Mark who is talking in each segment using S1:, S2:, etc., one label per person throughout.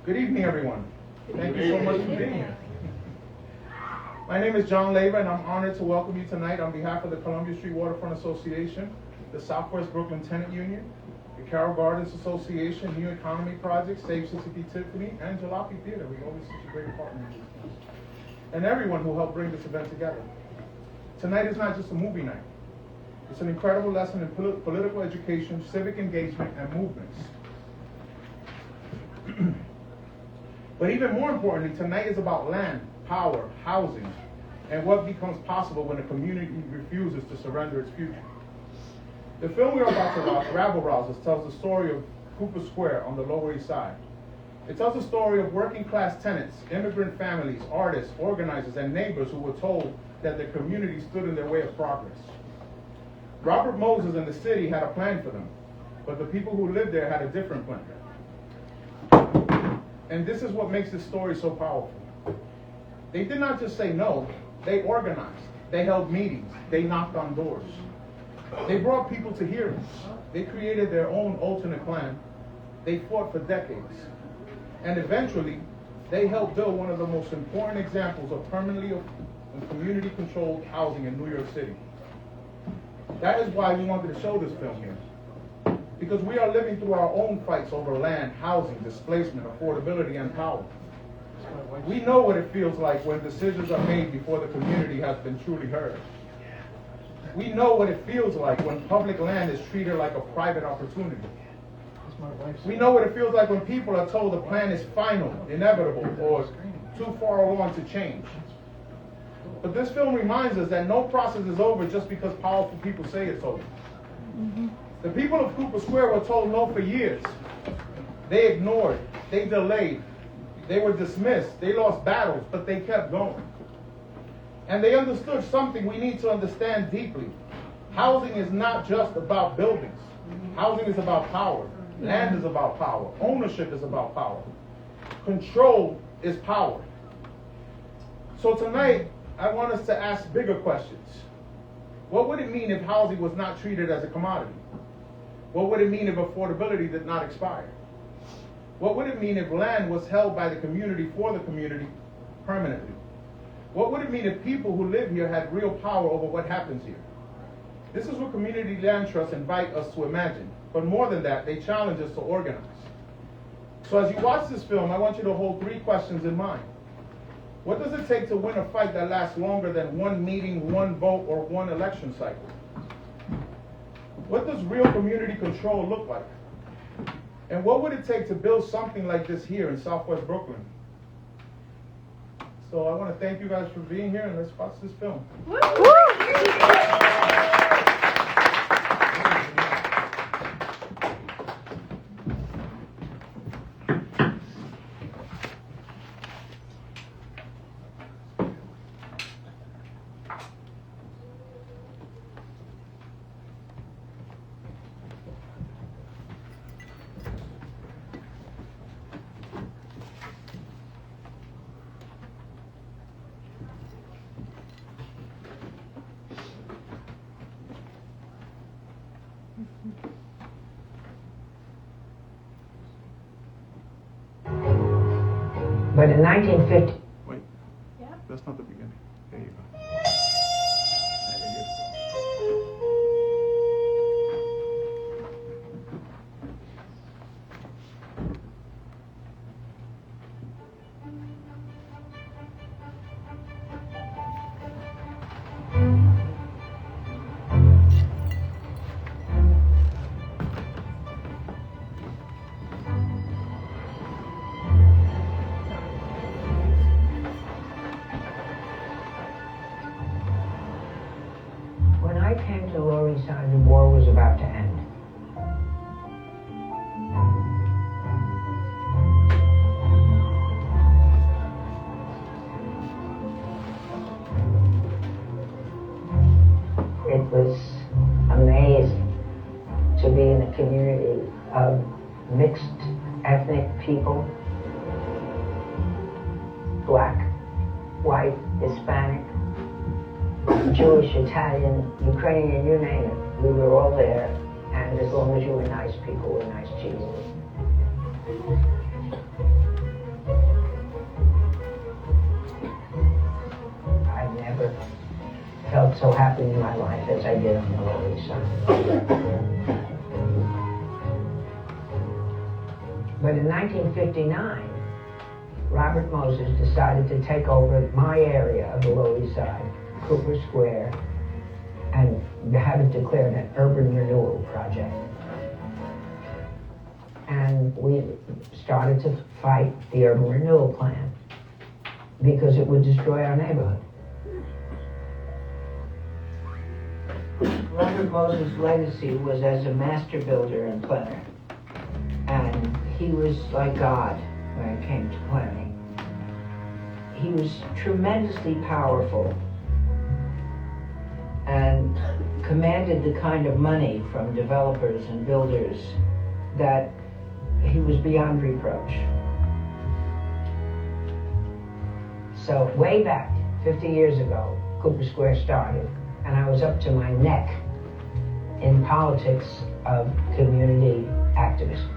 S1: Good evening, everyone. Thank you so much for being here. My name is John Leyva, and I'm honored to welcome you tonight on behalf of the Columbia Street Waterfront Association, the Southwest Brooklyn Tenant Union, the Carroll Gardens Association, New Economy Project, Save Sissipi Tiffany, and Jalopy Theater. We always such a great partner in these things. And everyone who helped bring this event together. Tonight is not just a movie night. It's an incredible lesson in political education, civic engagement, and movements. But even more importantly, tonight is about land, power, housing, and what becomes possible when a community refuses to surrender its future. The film we are about to watch, Rabble Rousers, tells the story of Cooper Square on the Lower East Side. It tells the story of working class tenants, immigrant families, artists, organizers, and neighbors who were told that their community stood in their way of progress. Robert Moses and the city had a plan for them, but the people who lived there had a different plan. And this is what makes this story so powerful. They did not just say no, they organized, they held meetings, they knocked on doors. They brought people to hearings. They created their own alternate plan. They fought for decades. And eventually, they helped build one of the most important examples of permanently and community-controlled housing in New York City. That is why we wanted to show this film here. Because we are living through our own fights over land, housing, displacement, affordability, and power. We know what it feels like when decisions are made before the community has been truly heard. We know what it feels like when public land is treated like a private opportunity. We know what it feels like when people are told the plan is final, inevitable, or too far along to change. But this film reminds us that no process is over just because powerful people say it's over. The people of Cooper Square were told no for years. They ignored, they delayed, they were dismissed, they lost battles, but they kept going. And they understood something we need to understand deeply. Housing is not just about buildings. Housing is about power. Land is about power. Ownership is about power. Control is power. So tonight, I want us to ask bigger questions. What would it mean if housing was not treated as a commodity? What would it mean if affordability did not expire? What would it mean if land was held by the community for the community permanently? What would it mean if people who live here had real power over what happens here? This is what community land trusts invite us to imagine. But more than that, they challenge us to organize. So as you watch this film, I want you to hold 3 questions in mind. What does it take to win a fight that lasts longer than one meeting, one vote, or one election cycle? What does real community control look like? And what would it take to build something like this here in Southwest Brooklyn? So I want to thank you guys for being here, and let's watch this film.
S2: But in 1950...
S1: Wait. Yeah? That's not the beginning. There you go.
S2: When I came to the Lower East Side, the war was about to end. It was amazing to be in a community of mixed ethnic people, black, white, Hispanic, Jewish, Italian, Ukrainian, you name it. We were all there, and as long as you were nice, people were nice to you. felt so happy in my life as I did on the Lower East Side. But in 1959, Robert Moses decided to take over my area of the Lower East Side, Cooper Square, and have it declared an urban renewal project. And we started to fight the urban renewal plan because it would destroy our neighborhood. Robert Moses' legacy was as a master builder and planner. And he was like God when it came to planning. He was tremendously powerful and commanded the kind of money from developers and builders that he was beyond reproach. So way back, 50 years ago, Cooper Square started, and I was up to my neck in politics of community activism.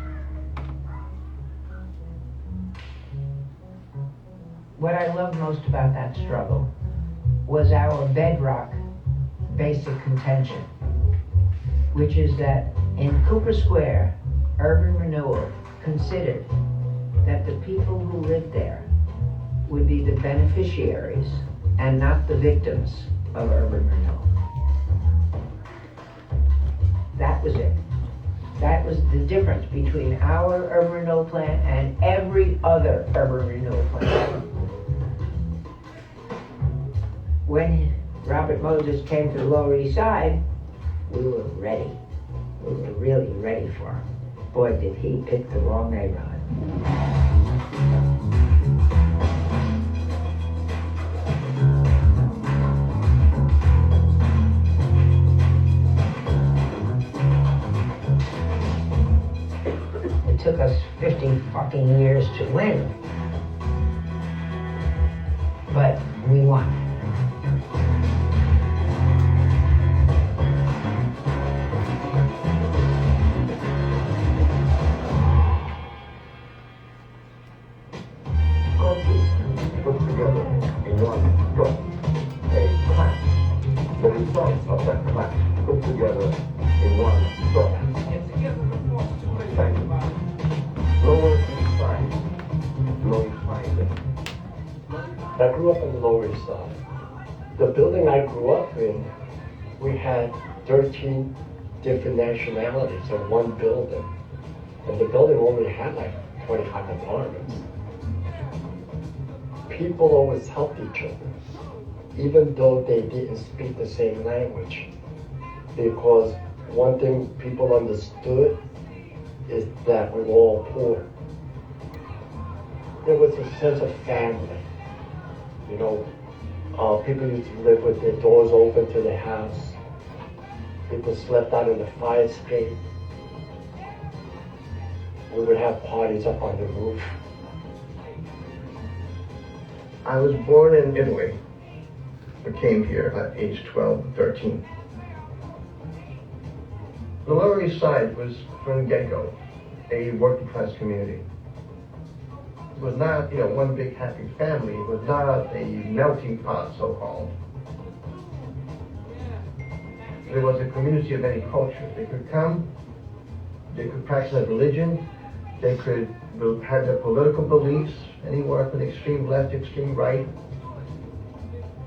S2: What I loved most about that struggle was our bedrock basic contention, which is that in Cooper Square, urban renewal considered that the people who lived there would be the beneficiaries and not the victims of urban renewal. That was it. That was the difference between our urban renewal plan and every other urban renewal plan. When Robert Moses came to the Lower East Side, we were ready. We were really ready for him. Boy, did he pick the wrong neighborhood. It took us 50 fucking years to win. But we won.
S3: Put together in one drop a class. The results of that class put together in one drop. Thank you. Lower East Side. Lower East Side.
S4: I grew up on the Lower East Side. The building I grew up in, we had 13 different nationalities in one building. And the building only had like 25 apartments. People always helped each other, even though they didn't speak the same language. Because one thing people understood is that we were all poor. There was a sense of family. You know, people used to live with their doors open to their house. People slept out in the fire escape. We would have parties up on the roof.
S3: I was born in Italy. I came here at age 12, 13. The Lower East Side was, from the get-go, a working class community. It was not, one big happy family. It was not a melting pot, so-called. It was a community of many cultures. They could come, they could practice their religion, they could have their political beliefs, anywhere from extreme left, extreme right.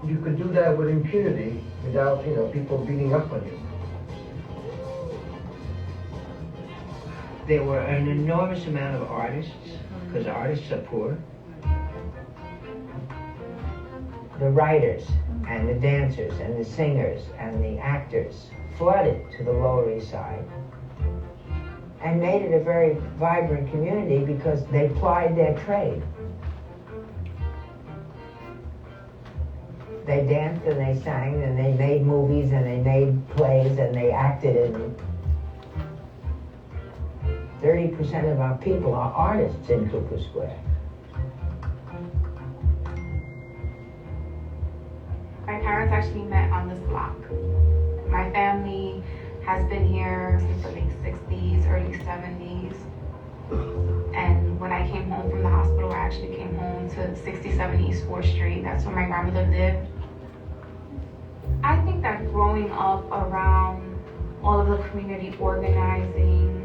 S3: You could do that with impunity without, people beating up on you.
S2: There were an enormous amount of artists, because artists are poor. The writers and the dancers and the singers and the actors flooded to the Lower East Side and made it a very vibrant community because they plied their trade. They danced and they sang and they made movies and they made plays and they acted in them. 30% of our people are artists in Cooper Square.
S5: My parents actually met on this block. My family has been here since the late 60s, early 70s. And when I came home from the hospital, I actually came home to 67 East 4th Street. That's where my grandmother lived. I think that growing up around all of the community organizing,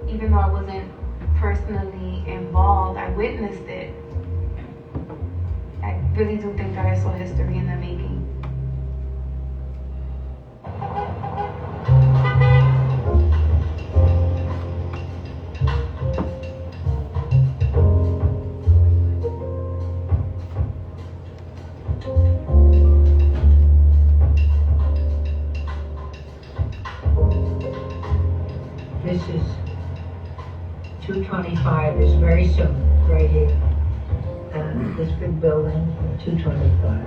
S5: even though I wasn't personally involved, I witnessed it. I really do think that I saw history in the making.
S2: This is 225 is very soon, right here. And this big building, 225.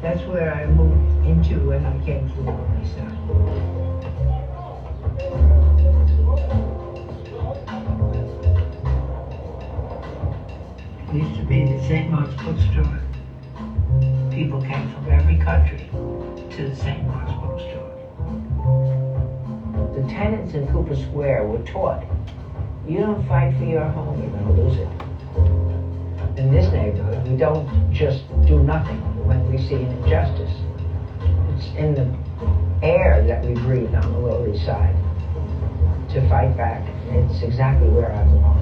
S2: That's where I moved into when I came to the Lower East Side. It used to be the St. Mark's bookstore. People came from every country to the St. Mark's bookstore. The tenants in Cooper Square were taught, you don't fight for your home, you're going to lose it. In this neighborhood, we don't just do nothing when we see an injustice. It's in the air that we breathe on the Lower East Side to fight back. It's exactly where I belong.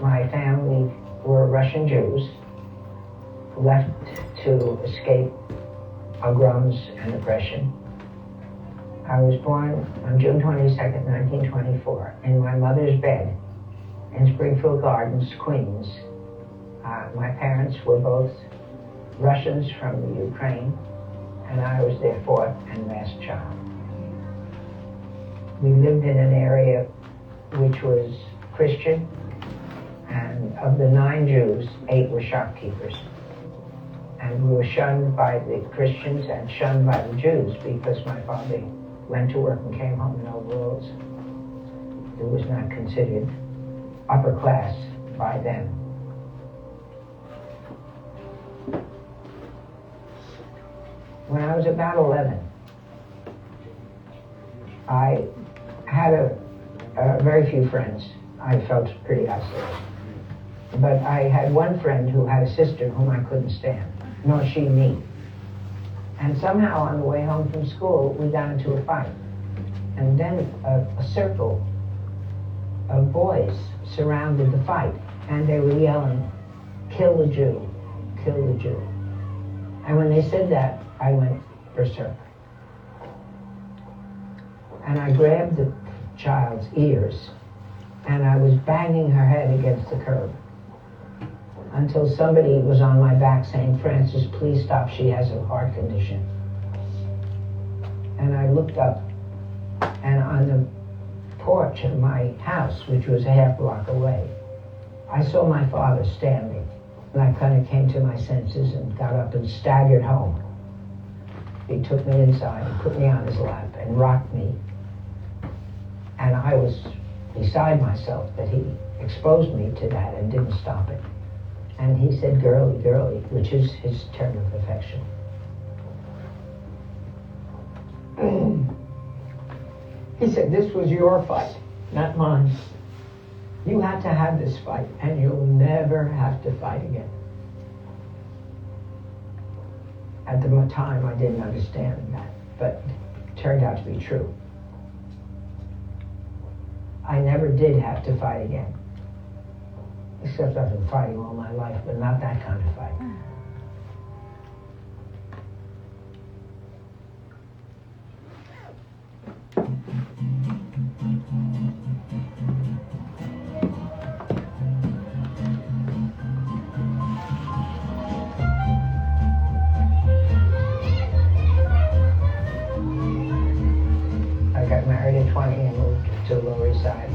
S2: My family were Russian Jews who left to escape pogroms and oppression. I was born on June 22nd, 1924, in my mother's bed in Springfield Gardens, Queens. My parents were both Russians from the Ukraine, and I was their fourth and last child. We lived in an area which was Christian, and of the 9 Jews, 8 were shopkeepers. And we were shunned by the Christians and shunned by the Jews because my father went to work and came home in overalls. It was not considered upper class by them. When I was about 11, I had very few friends. I felt pretty isolated. But I had one friend who had a sister whom I couldn't stand, nor she me. And somehow on the way home from school, we got into a fight. And then a circle of boys surrounded the fight, and they were yelling, "Kill the Jew, kill the Jew." And when they said that, I went berserk. And I grabbed the child's ears, and I was banging her head against the curb until somebody was on my back saying, "Francis, please stop, she has a heart condition." And I looked up, and on the porch of my house, which was a half block away, I saw my father standing. And I kind of came to my senses and got up and staggered home. He took me inside and put me on his lap and rocked me. And I was beside myself that he exposed me to that and didn't stop it. And he said, "Girlie, girlie," which is his term of affection. He said, "This was your fight, not mine. You had to have this fight, and you'll never have to fight again." At the time, I didn't understand that, but it turned out to be true. I never did have to fight again. Except I've been fighting all my life, but not that kind of fight. I got married at 20 and moved to the Lower East Side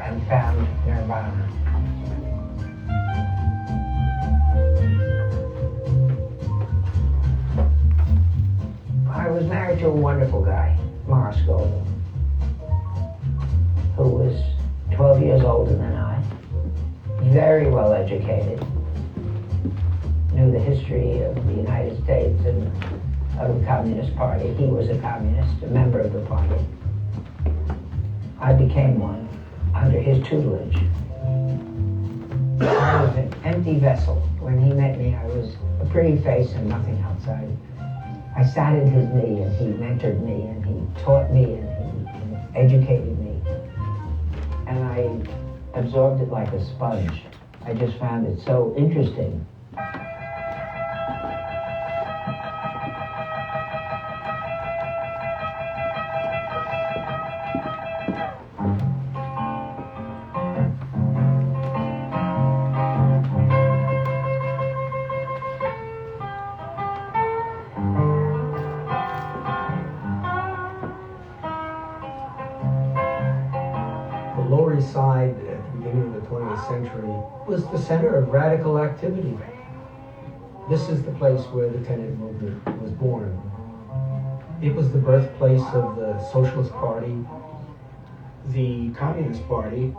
S2: and found Nirvana. I was married married to a wonderful guy, Morris Golden, who was 12 years older than I, very well educated, knew the history of the United States and of the Communist Party. He was a communist, a member of the party. I became one under his tutelage. I was an empty vessel. When he met me, I was a pretty face and nothing outside. I sat at his knee and he mentored me and he taught me and he educated me. And I absorbed it like a sponge. I just found it so interesting.
S6: The Lower East Side at the beginning of the 20th century was the center of radical activity. This is the place where the tenant movement was born. It was the birthplace of the Socialist Party, the Communist Party,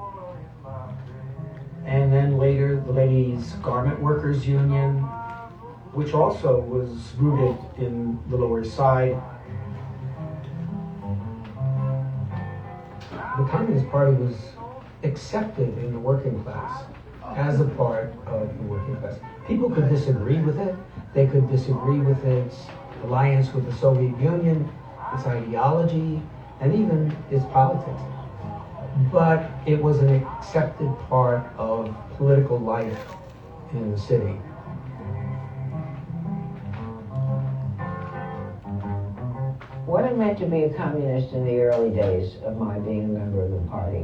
S6: and then later the Ladies' Garment Workers Union, which also was rooted in the Lower East Side. The Communist Party was accepted in the working class as a part of the working class. People could disagree with it. They could disagree with its alliance with the Soviet Union, its ideology, and even its politics. But it was an accepted part of political life in the city.
S2: What it meant to be a communist in the early days of my being a member of the party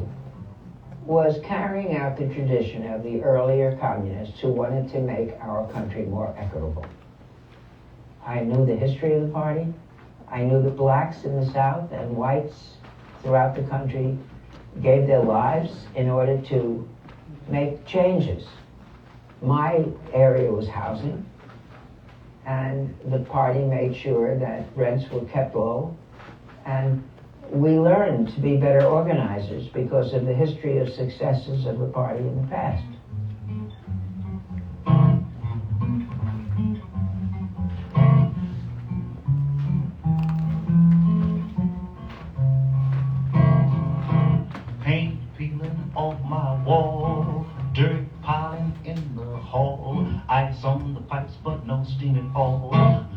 S2: was carrying out the tradition of the earlier communists who wanted to make our country more equitable. I knew the history of the party. I knew that blacks in the South and whites throughout the country gave their lives in order to make changes. My area was housing, and the party made sure that rents were kept low, and we learned to be better organizers because of the history of successes of the party in the past.
S7: Paint peeling off my wall, dirt piling in the hall, ice on the pipes but no steam at all.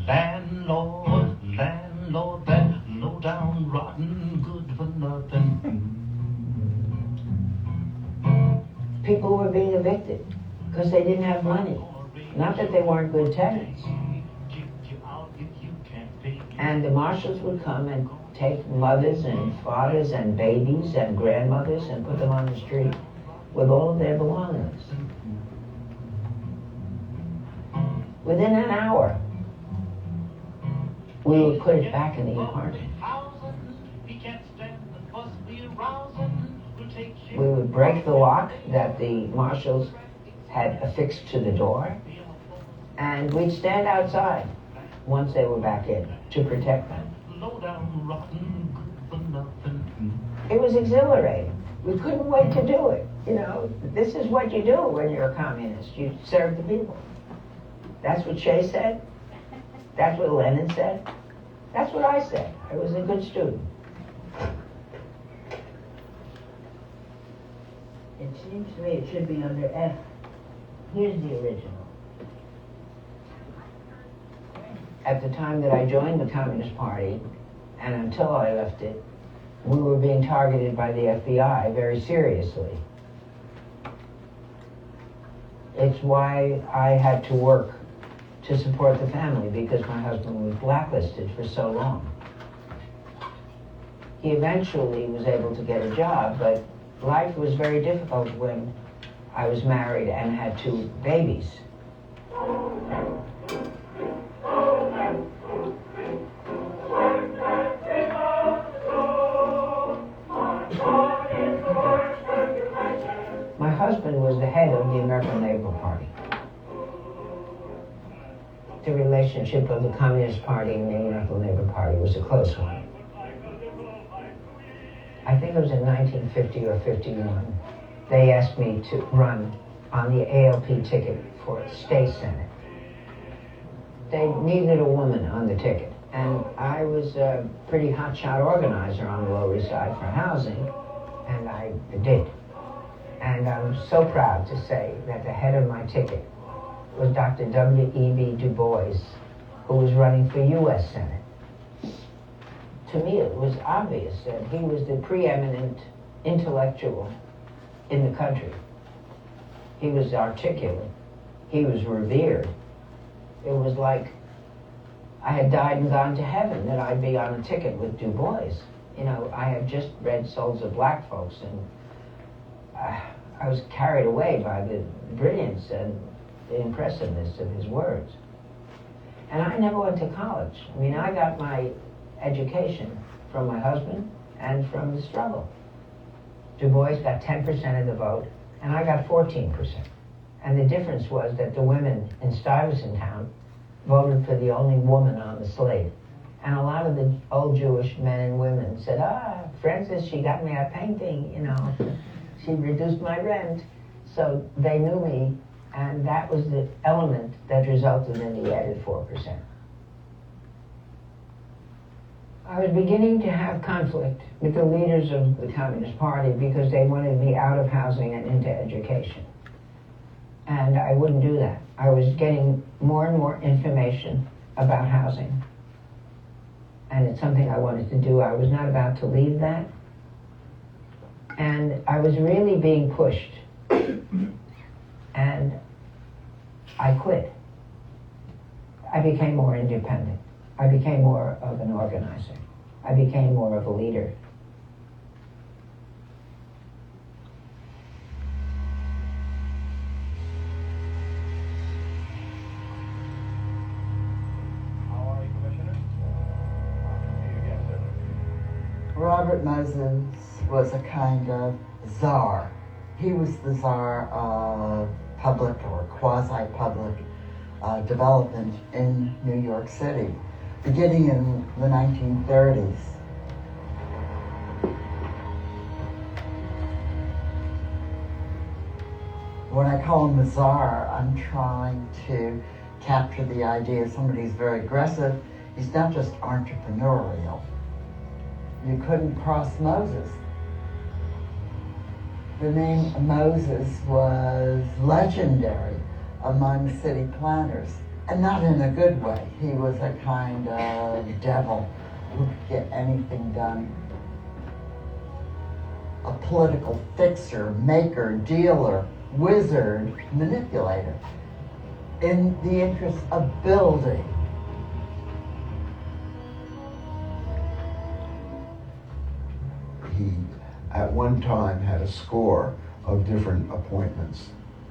S7: Landlord, landlord, that low down rotten good for nothing.
S2: People were being evicted because they didn't have money. Not that they weren't good tenants. And the marshals would come and take mothers and fathers and babies and grandmothers and put them on the street with all of their belongings. Within an hour, we would put it back in the apartment. We would break the lock that the marshals had affixed to the door, and we'd stand outside once they were back in to protect them. It was exhilarating. We couldn't wait to do it. You know, this is what you do when you're a communist. You serve the people. That's what Che said. That's what Lenin said. That's what I said. I was a good student. It seems to me it should be under F. Here's the original. At the time that I joined the Communist Party, and until I left it, we were being targeted by the FBI very seriously. It's why I had to work to support the family, because my husband was blacklisted for so long. He eventually was able to get a job, but life was very difficult when I was married and had 2 babies. My husband was the head of the American Labor Party. the relationship of the Communist Party and the Universal Labor Party was a close one. I think it was in 1950 or 51. They asked me to run on the ALP ticket for state senate. They needed a woman on the ticket. And I was a pretty hotshot organizer on the Lower East Side for housing, and I did. And I'm so proud to say that the head of my ticket was Dr. W.E.B. Du Bois, who was running for U.S. Senate. To me, it was obvious that he was the preeminent intellectual in the country. He was articulate. He was revered. It was like I had died and gone to heaven that I'd be on a ticket with Du Bois. You know, I had just read Souls of Black Folks, and I was carried away by the brilliance and the impressiveness of his words. And I never went to college. I mean, I got my education from my husband and from the struggle. Du Bois got 10% of the vote, and I got 14%. And the difference was that the women in Stuyvesant Town voted for the only woman on the slate. And a lot of the old Jewish men and women said, Frances, she got me a painting, you know. She reduced my rent. So they knew me, and that was the element that resulted in the added 4%. I was beginning to have conflict with the leaders of the Communist Party because they wanted me out of housing and into education. And I wouldn't do that. I was getting more and more information about housing. And it's something I wanted to do. I was not about to leave that. And I was really being pushed. And I quit. I became more independent. I became more of an organizer. I became more of a leader.
S8: Robert Moses was a kind of czar. He was the czar of public or quasi-public development in New York City, beginning in the 1930s. When I call him the czar, I'm trying to capture the idea of somebody who's very aggressive. He's not just entrepreneurial. You couldn't cross Moses. The name Moses was legendary among city planners, and not in a good way. He was a kind of devil who could get anything done. A political fixer, maker, dealer, wizard, manipulator, in the interest of building.
S9: He, at one time, had a score of different appointments.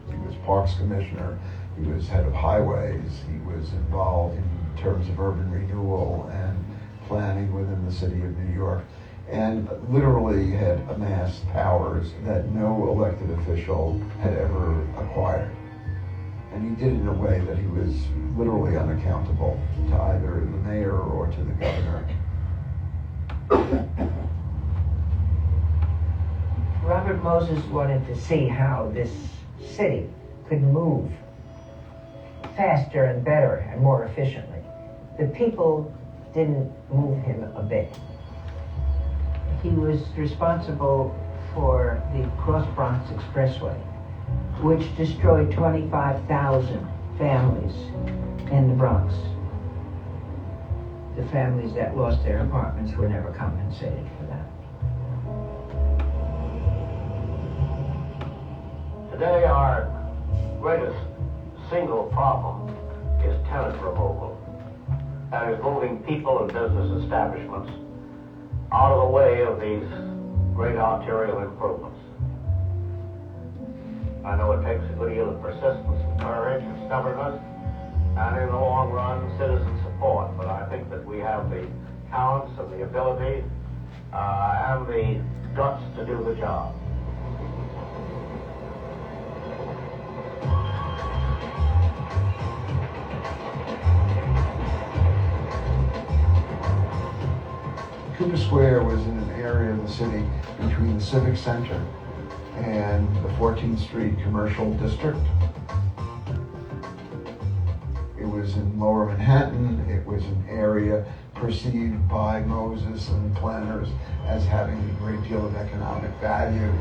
S9: He was Parks Commissioner, he was head of highways, he was involved in terms of urban renewal and planning within the city of New York, and literally had amassed powers that no elected official had ever acquired. And he did it in a way that he was literally unaccountable to either the mayor or to the governor.
S2: Robert Moses wanted to see how this city could move faster and better and more efficiently. The people didn't move him a bit. He was responsible for the Cross Bronx Expressway, which destroyed 25,000 families in the Bronx. The families that lost their apartments were never compensated for that.
S4: Today, our greatest single problem is tenant removal. That is moving people and business establishments out of the way of these great arterial improvements. I know it takes a good deal of persistence and courage and stubbornness, and in the long run, citizen support, but I think that we have the talents and the ability and the guts to do the job.
S9: Cooper Square was in an area of the city between the Civic Center and the 14th Street Commercial District. It was in Lower Manhattan. It was an area perceived by Moses and planners as having a great deal of economic value.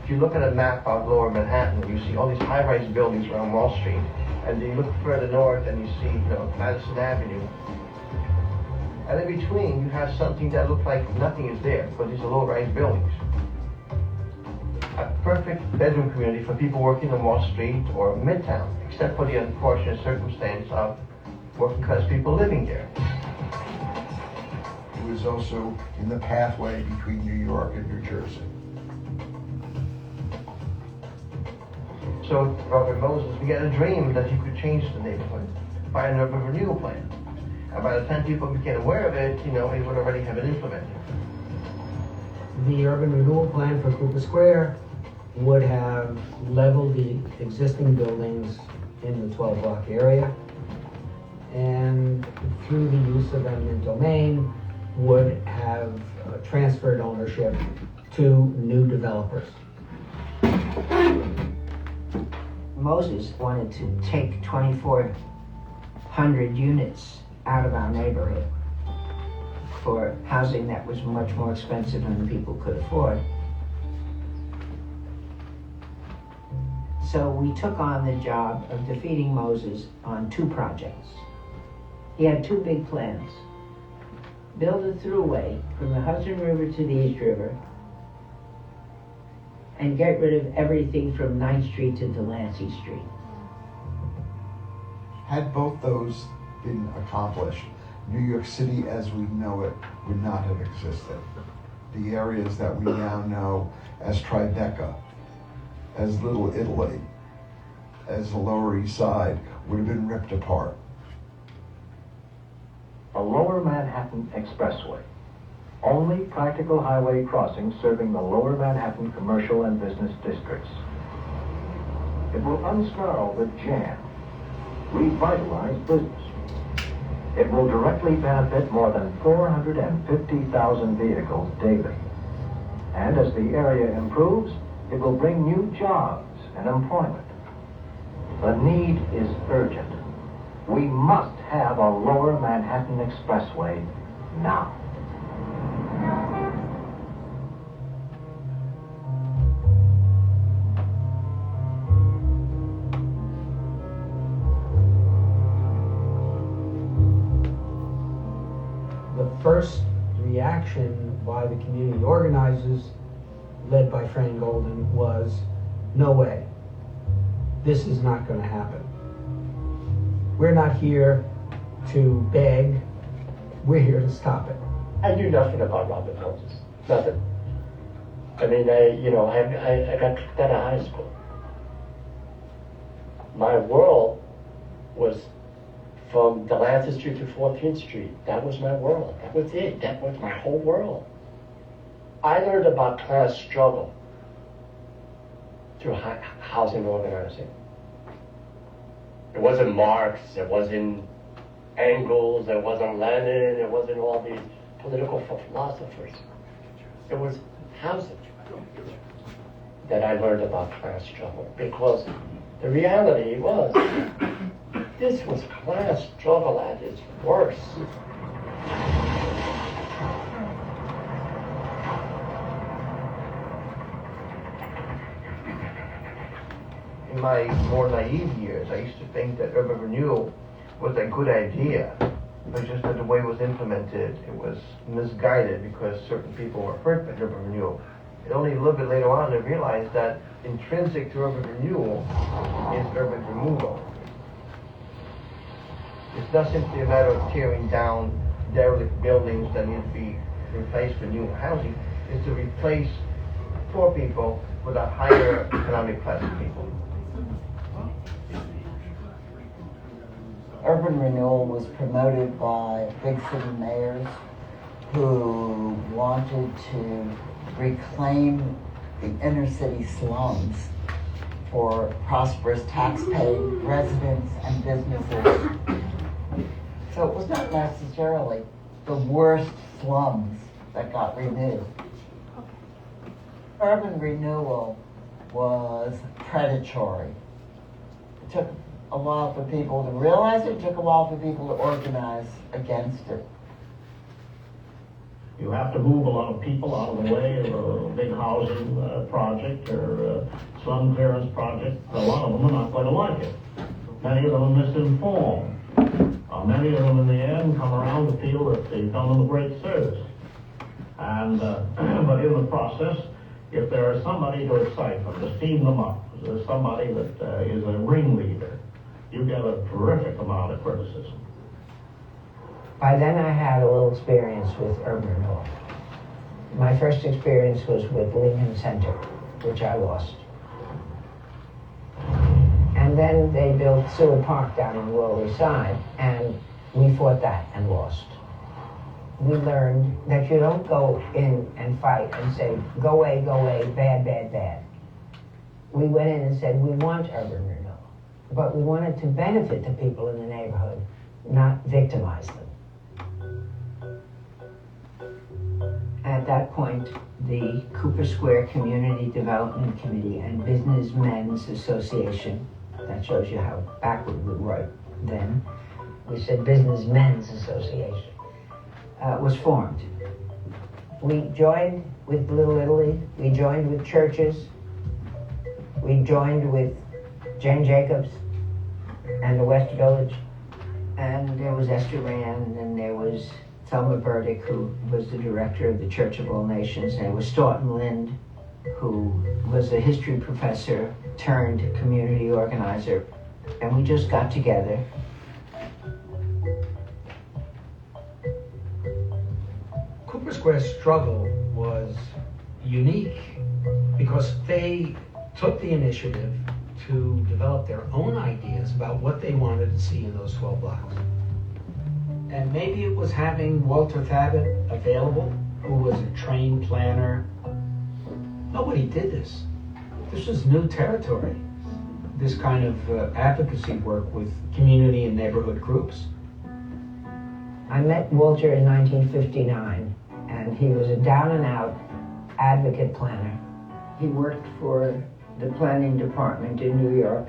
S3: If you look at a map of Lower Manhattan, you see all these high-rise buildings around Wall Street, and then you look further north and you see, Madison Avenue. And in between, you have something that looks like nothing is there, because these are low-rise buildings. A perfect bedroom community for people working on Wall Street or Midtown, except for the unfortunate circumstance of working-class people living there.
S9: It was also in the pathway between New York and New Jersey.
S3: So Robert Moses began a dream that he could change the neighborhood by an urban renewal plan. And by the time people became aware of it, it would already have been implemented.
S6: The urban renewal plan for Cooper Square would have leveled the existing buildings in the 12 block area, and through the use of eminent domain would have transferred ownership to new developers.
S2: Moses wanted to take 2,400 units out of our neighborhood for housing that was much more expensive than people could afford. So we took on the job of defeating Moses on 2 projects. He had 2 big plans. Build a thruway from the Hudson River to the East River and get rid of everything from 9th Street to Delancey Street.
S9: Had both those been accomplished, New York City as we know it would not have existed. The areas that we now know as Tribeca, as Little Italy, as the Lower East Side would have been ripped apart.
S10: A Lower Manhattan Expressway. Only practical highway crossings serving the Lower Manhattan commercial and business districts. It will unsnarl the jam, revitalize business. It will directly benefit more than 450,000 vehicles daily. And as the area improves, it will bring new jobs and employment. The need is urgent. We must have a Lower Manhattan Expressway now.
S6: The first reaction by the community organizers, led by Fran Golden, was, no way. This is not going to happen. We're not here to beg. We're here to stop it.
S4: I knew nothing about Rabble Rousers. Nothing. I mean, I got kicked out of high school. My world was from Delancey Street to 14th Street. That was my world. That was it. That was my whole world. I learned about class struggle through housing organizing. It wasn't Marx, it wasn't Engels, it wasn't Lenin, it wasn't all these political philosophers. It was housing that I learned about class struggle, because the reality was this was class struggle at its worst.
S3: In my more naive years, I used to think that urban renewal was a good idea, but just that the way it was implemented, it was misguided because certain people were hurt by urban renewal. And only a little bit later on, I realized that intrinsic to urban renewal is urban removal. It's not simply a matter of tearing down derelict buildings that need to be replaced with new housing. It's to replace poor people with a higher economic class of people.
S8: Urban renewal was promoted by big city mayors who wanted to reclaim the inner city slums for prosperous tax-paying residents and businesses. So it was not necessarily the worst slums that got renewed. Urban renewal was predatory. It took a while for people to realize it, took a while for people to organize against it.
S11: You have to move a lot of people out of the way of a big housing project or a slum clearance project. A lot of them are not going to like it. Many of them are misinformed. Many of them in the end come around to feel that they've done them a great service. And, but in the process, if there is somebody to excite them, to steam them up, if there's somebody that is a ringleader, you get a terrific amount of criticism.
S2: By then I had a little experience with urban renewal. My first experience was with Lincoln Center, which I lost. And then they built Seward Park down on the Lower East Side, and we fought that and lost. We learned that you don't go in and fight and say, go away, bad, bad, bad. We went in and said, we want urban renewal, but we wanted to benefit the people in the neighborhood, not victimize them. At that point, the Cooper Square Community Development Committee and Businessmen's Association, that shows you how backward we were then, we said Businessmen's Association, was formed. We joined with Little Italy, we joined with churches, we joined with Jane Jacobs and the West Village, and there was Esther Rand, and there was Thelma Burdick, who was the director of the Church of All Nations, and there was Staunton Lind, who was a history professor turned community organizer, and we just got together.
S6: Cooper Square's struggle was unique because they took the initiative to develop their own ideas about what they wanted to see in those 12 blocks. And maybe it was having Walter Thabit available, who was a trained planner. Nobody did this. This was new territory, this kind of advocacy work with community and neighborhood groups.
S2: I met Walter in 1959, and he was a down-and-out advocate planner. He worked for the planning department in New York,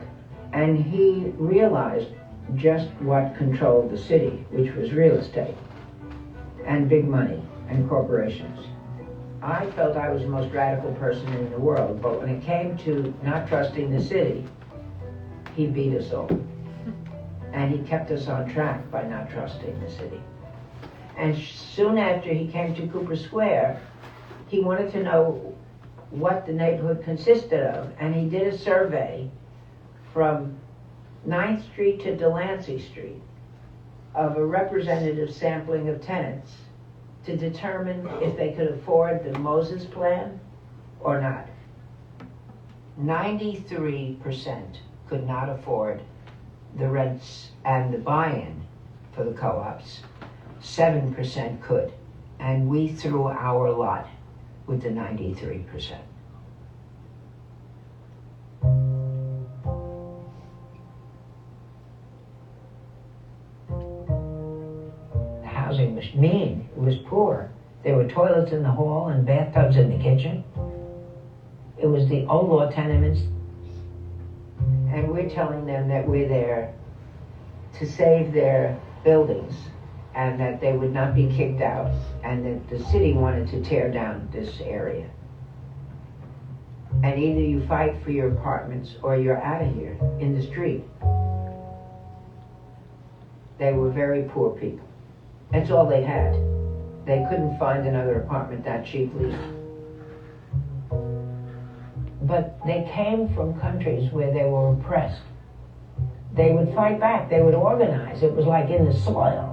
S2: and he realized just what controlled the city, which was real estate and big money and corporations. I felt I was the most radical person in the world, but when it came to not trusting the city, he beat us all. And he kept us on track by not trusting the city. And soon after he came to Cooper Square, he wanted to know what the neighborhood consisted of, and he did a survey from 9th Street to Delancey Street of a representative sampling of tenants to determine if they could afford the Moses Plan or not. 93% could not afford the rents and the buy-in for the co-ops. 7% could, and we threw our lot with the 93%. Housing was mean, it was poor. There were toilets in the hall and bathtubs in the kitchen. It was the old law tenements. And we're telling them that we're there to save their buildings and that they would not be kicked out, and that the city wanted to tear down this area. And either you fight for your apartments or you're out of here in the street. They were very poor people. That's all they had. They couldn't find another apartment that cheaply. But they came from countries where they were oppressed. They would fight back, they would organize. It was like in the soil.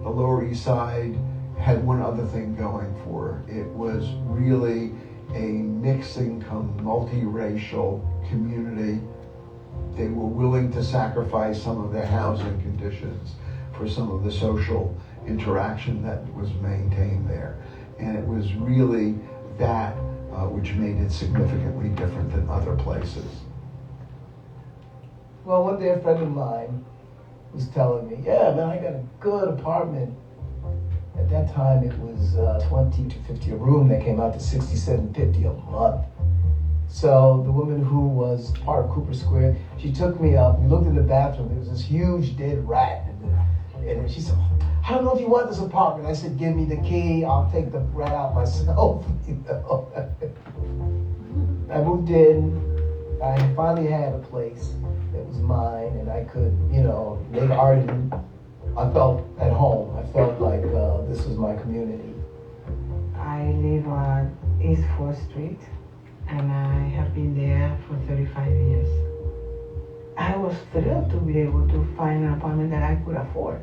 S9: The Lower East Side had one other thing going for it. It was really a mixed-income, multiracial community. They were willing to sacrifice some of their housing conditions for some of the social interaction that was maintained there. And it was really that which made it significantly different than other places.
S12: Well, one day a friend of mine was telling me, yeah, man, I got a good apartment. At that time, it was 20 to 50 a room. That came out to $67.50 a month. So the woman who was part of Cooper Square, she took me up. We looked in the bathroom. There was this huge dead rat. And she said, I don't know if you want this apartment. I said, give me the key. I'll take the rat out myself. You know? I moved in. I finally had a place that was mine, and I could, you know, make art. And I felt at home. I felt like this was my community.
S13: I live on East 4th Street, and I have been there for 35 years. I was thrilled to be able to find an apartment that I could afford.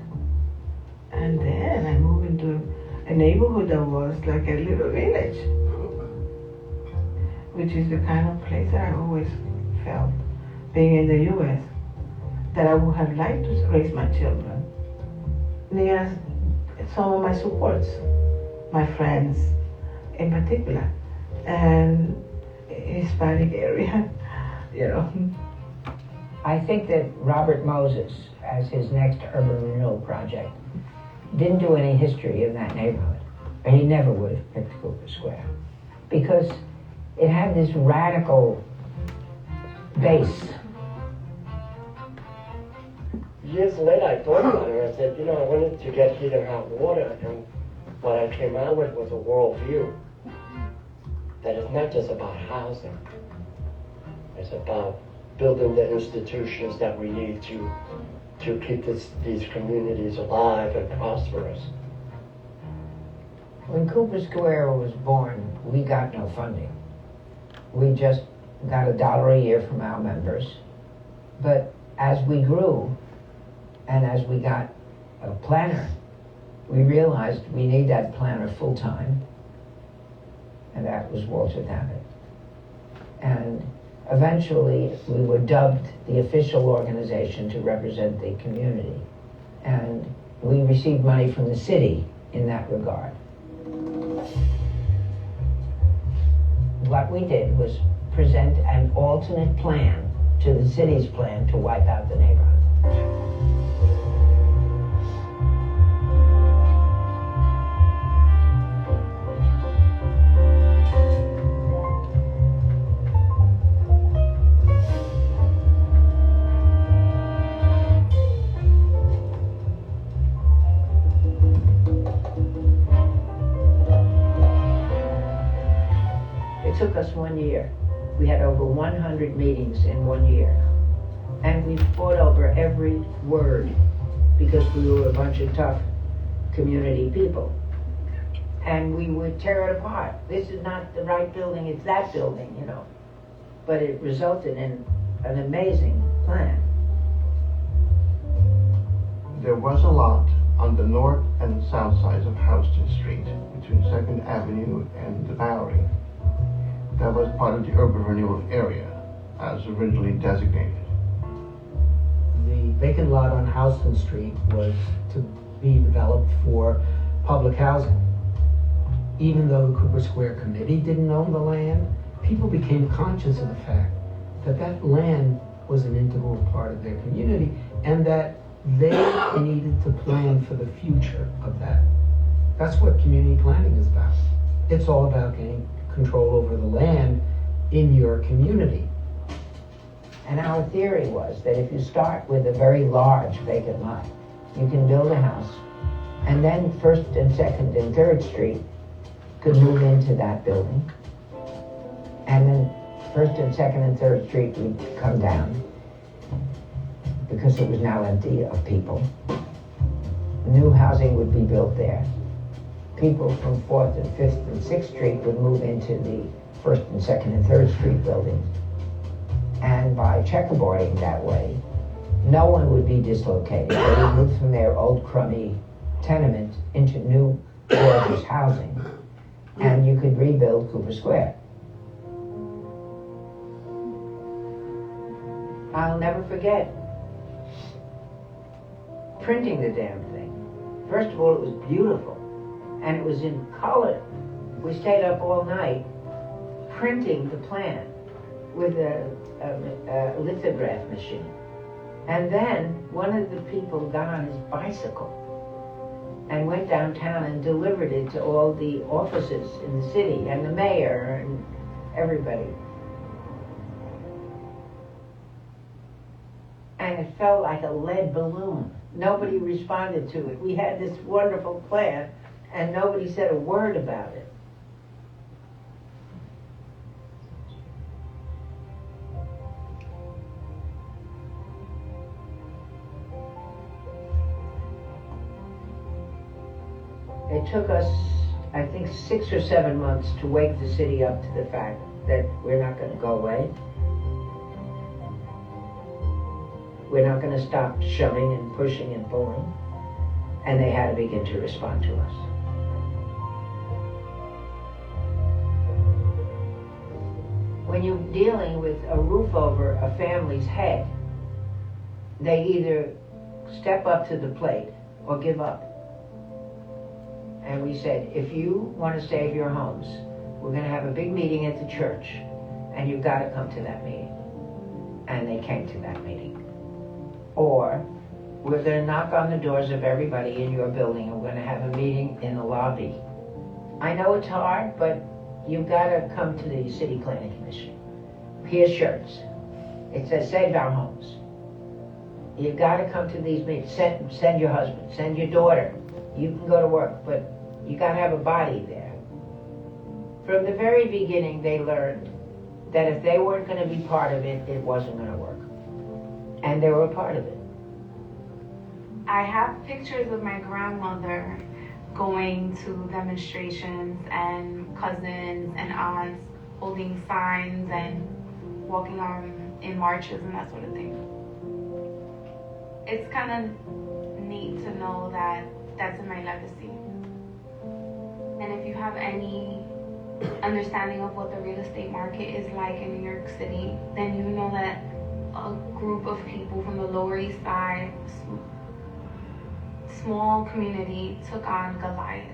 S13: And then I moved into a neighborhood that was like a little village, which is the kind of place that I always felt, being in the U.S., that I would have liked to raise my children near some of my supports, my friends in particular, and Hispanic area, you know.
S2: I think that Robert Moses, as his next urban renewal project, didn't do any history in that neighborhood. And he never would have picked Cooper Square, because it had this radical base.
S4: Years later, I thought about it. I said, you know, I wanted to get heat and hot water, and what I came out with was a worldview that is not just about housing. It's about building the institutions that we need to keep these communities alive and prosperous.
S2: When Cooper Square was born, we got no funding. We just got $1 a year from our members. But as we grew, and as we got a planner, we realized we need that planner full-time, and that was Walter Dammit. And eventually, we were dubbed the official organization to represent the community. And we received money from the city in that regard. What we did was present an alternate plan to the city's plan to wipe out the neighborhood. It took us 1 year. We had over 100 meetings in 1 year. And we fought over every word because we were a bunch of tough community people. And we would tear it apart. This is not the right building, it's that building, you know. But it resulted in an amazing plan.
S3: There was a lot on the north and south sides of Houston Street between 2nd Avenue and the Bowery. That was part of the urban renewal area as originally designated.
S6: The vacant lot on Houston Street was to be developed for public housing. Even though the Cooper Square Committee didn't own the land, people became conscious of the fact that that land was an integral part of their community and that they needed to plan for the future of that. That's what community planning is about. It's all about getting control over the land in your community.
S2: And our theory was that if you start with a very large vacant lot, you can build a house, and then 1st and 2nd and 3rd Street could move into that building. And then 1st and 2nd and 3rd Street would come down because it was now empty of people. New housing would be built there. People from 4th and 5th and 6th Street would move into the 1st and 2nd and 3rd Street buildings. And by checkerboarding that way, no one would be dislocated. They would move from their old crummy tenement into new gorgeous housing. And you could rebuild Cooper Square. I'll never forget printing the damn thing. First of all, it was beautiful. And it was in color. We stayed up all night printing the plan with a lithograph machine. And then one of the people got on his bicycle and went downtown and delivered it to all the offices in the city and the mayor and everybody. And it felt like a lead balloon. Nobody responded to it. We had this wonderful plan and nobody said a word about it. It took us, I think, 6 or 7 months to wake the city up to the fact that we're not going to go away. We're not going to stop shoving and pushing and pulling. And they had to begin to respond to us. When you're dealing with a roof over a family's head, they either step up to the plate or give up. And we said, if you want to save your homes, we're going to have a big meeting at the church, and you've got to come to that meeting. And they came to that meeting. Or we're going to knock on the doors of everybody in your building, and we're going to have a meeting in the lobby. I know it's hard, but you've got to come to the City Planning Commission. Here's shirts. It says, save our homes. You've got to come to these meetings. Send your husband, send your daughter. You can go to work, but you got to have a body there. From the very beginning, they learned that if they weren't going to be part of it, it wasn't going to work. And they were a part of it.
S5: I have pictures of my grandmother going to demonstrations and cousins and aunts holding signs and walking on in marches and that sort of thing. It's kind of neat to know that that's in my legacy. And if you have any understanding of what the real estate market is like in New York City, then you know that a group of people from the Lower East Side, small community, took on Goliath.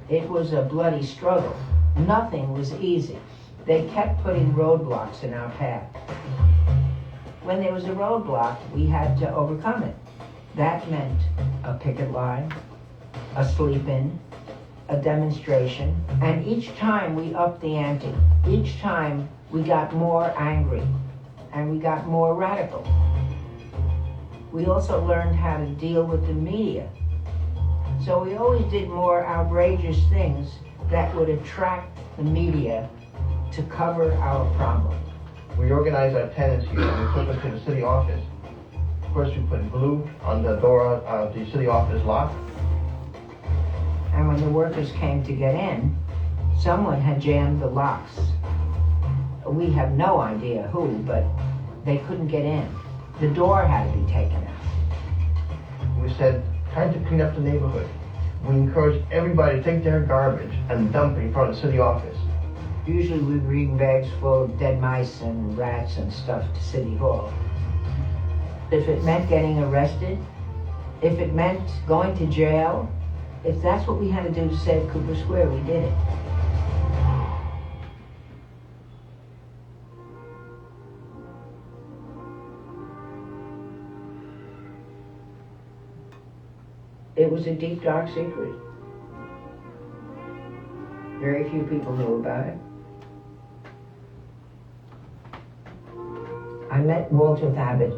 S2: It was a bloody struggle. Nothing was easy. They kept putting roadblocks in our path. When there was a roadblock, we had to overcome it. That meant a picket line, a sleep-in, a demonstration, and each time we upped the ante. Each time we got more angry, and we got more radical. We also learned how to deal with the media. So we always did more outrageous things that would attract the media to cover our problem.
S3: We organized our tenants here and we took them to the city office. First we put glue on the door of the city office lock.
S2: And when the workers came to get in, someone had jammed the locks. We have no idea who, but they couldn't get in. The door had to be taken out.
S3: We said, time to clean up the neighborhood. We encouraged everybody to take their garbage and dump it in front of the city office.
S2: Usually we bring bags full of dead mice and rats and stuff to City Hall. If it meant getting arrested, if it meant going to jail, if that's what we had to do to save Cooper Square, we did it. It was a deep, dark secret. Very few people knew about it. I met Walter Thabit,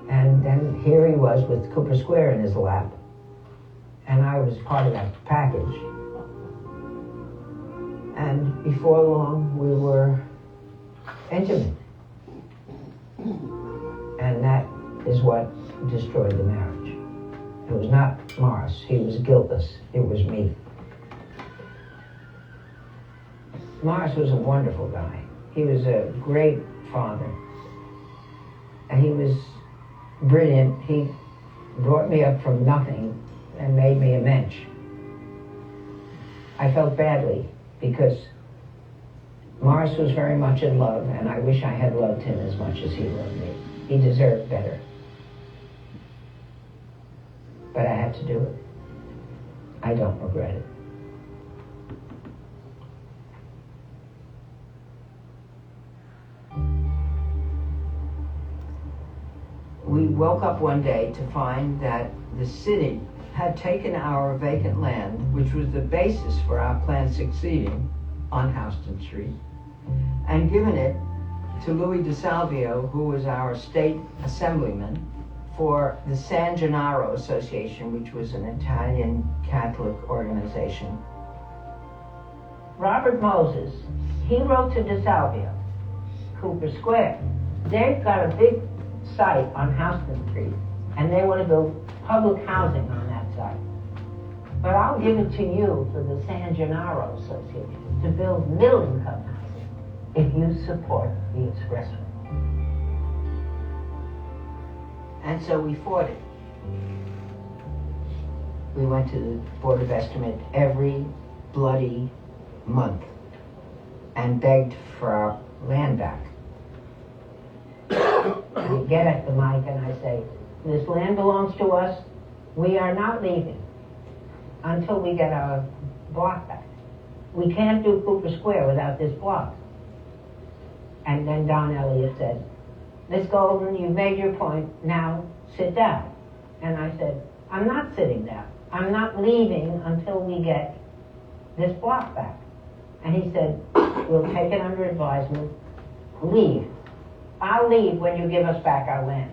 S2: and then here he was with Cooper Square in his lap. And I was part of that package. And before long, we were intimate. And that is what destroyed the marriage. It was not Morris. He was guiltless. It was me. Morris was a wonderful guy. He was a great father. And he was brilliant. He brought me up from nothing and made me a mensch. I felt badly because Morris was very much in love, and I wish I had loved him as much as he loved me. He deserved better. But I had to do it. I don't regret it. woke up one day to find that the city had taken our vacant land, which was the basis for our plan succeeding on Houston Street, and given it to Louis DeSalvio, who was our state assemblyman, for the San Gennaro Association, which was an Italian Catholic organization.
S14: Robert Moses, he wrote to DeSalvio, Cooper Square. They've got a big site on Houston Street, and they want to build public housing on that site. But I'll give it to you for the San Gennaro Association to build middle-income housing if you support the expressway.
S2: And so we fought it. We went to the Board of Estimate every bloody month and begged for our land back.
S14: I get at the mic and I say, this land belongs to us. We are not leaving until we get our block back. We can't do Cooper Square without this block. And then Don Elliott said, Miss Golden, you've made your point, now sit down. And I said, I'm not sitting down. I'm not leaving until we get this block back. And he said, we'll take it under advisement, leave. I'll leave when you give us back our land.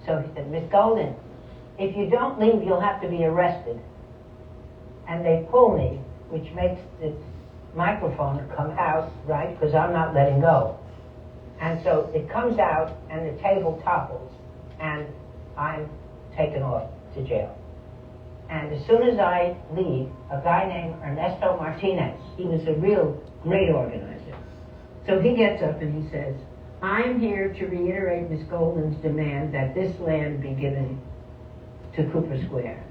S14: So he said, Miss Golden, if you don't leave, you'll have to be arrested. And they pull me, which makes the microphone come out, right? Because I'm not letting go. And so it comes out and the table topples and I'm taken off to jail. And as soon as I leave, a guy named Ernesto Martinez, he was a real great organizer. So he gets up and he says, I'm here to reiterate Miss Golden's demand that this land be given to Cooper Square.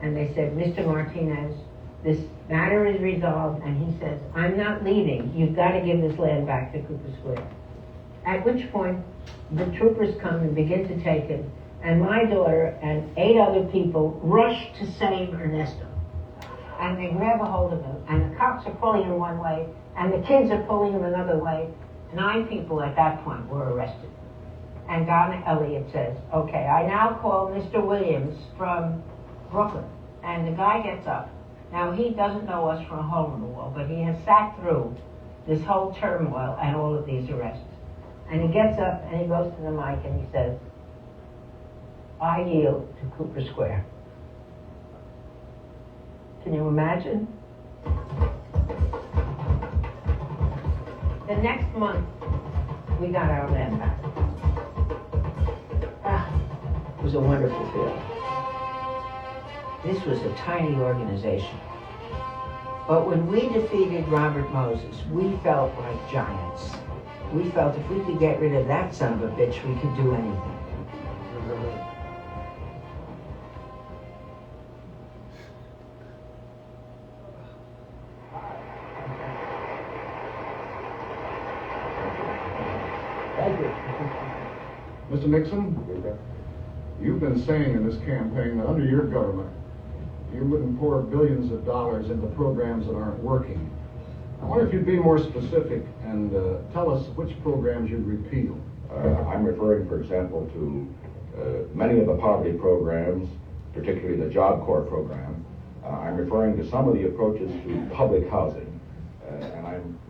S14: And they said, Mr. Martinez, this matter is resolved. And he says, I'm not leaving. You've got to give this land back to Cooper Square. At which point, the troopers come and begin to take it, and my daughter and 8 other people rush to save Ernesto. And they grab a hold of him, and the cops are pulling him one way, and the kids are pulling him another way. 9 people at that point were arrested. And Don Elliott says, okay, I now call Mr. Williams from Brooklyn. And the guy gets up. Now, he doesn't know us from a hole in the wall, but he has sat through this whole turmoil and all of these arrests. And he gets up and he goes to the mic and he says, I yield to Cooper Square. Can you imagine? The next month, we got our land back. It was a wonderful feeling. This was a tiny organization. But when we defeated Robert Moses, we felt like giants. We felt if we could get rid of that son of a bitch, we could do anything.
S15: Thank you. Mr. Nixon, you've been saying in this campaign that under your government, you wouldn't pour billions of dollars into programs that aren't working. I wonder if you'd be more specific and tell us which programs you'd repeal.
S16: I'm referring, for example, to many of the poverty programs, particularly the Job Corps program. I'm referring to some of the approaches to public housing.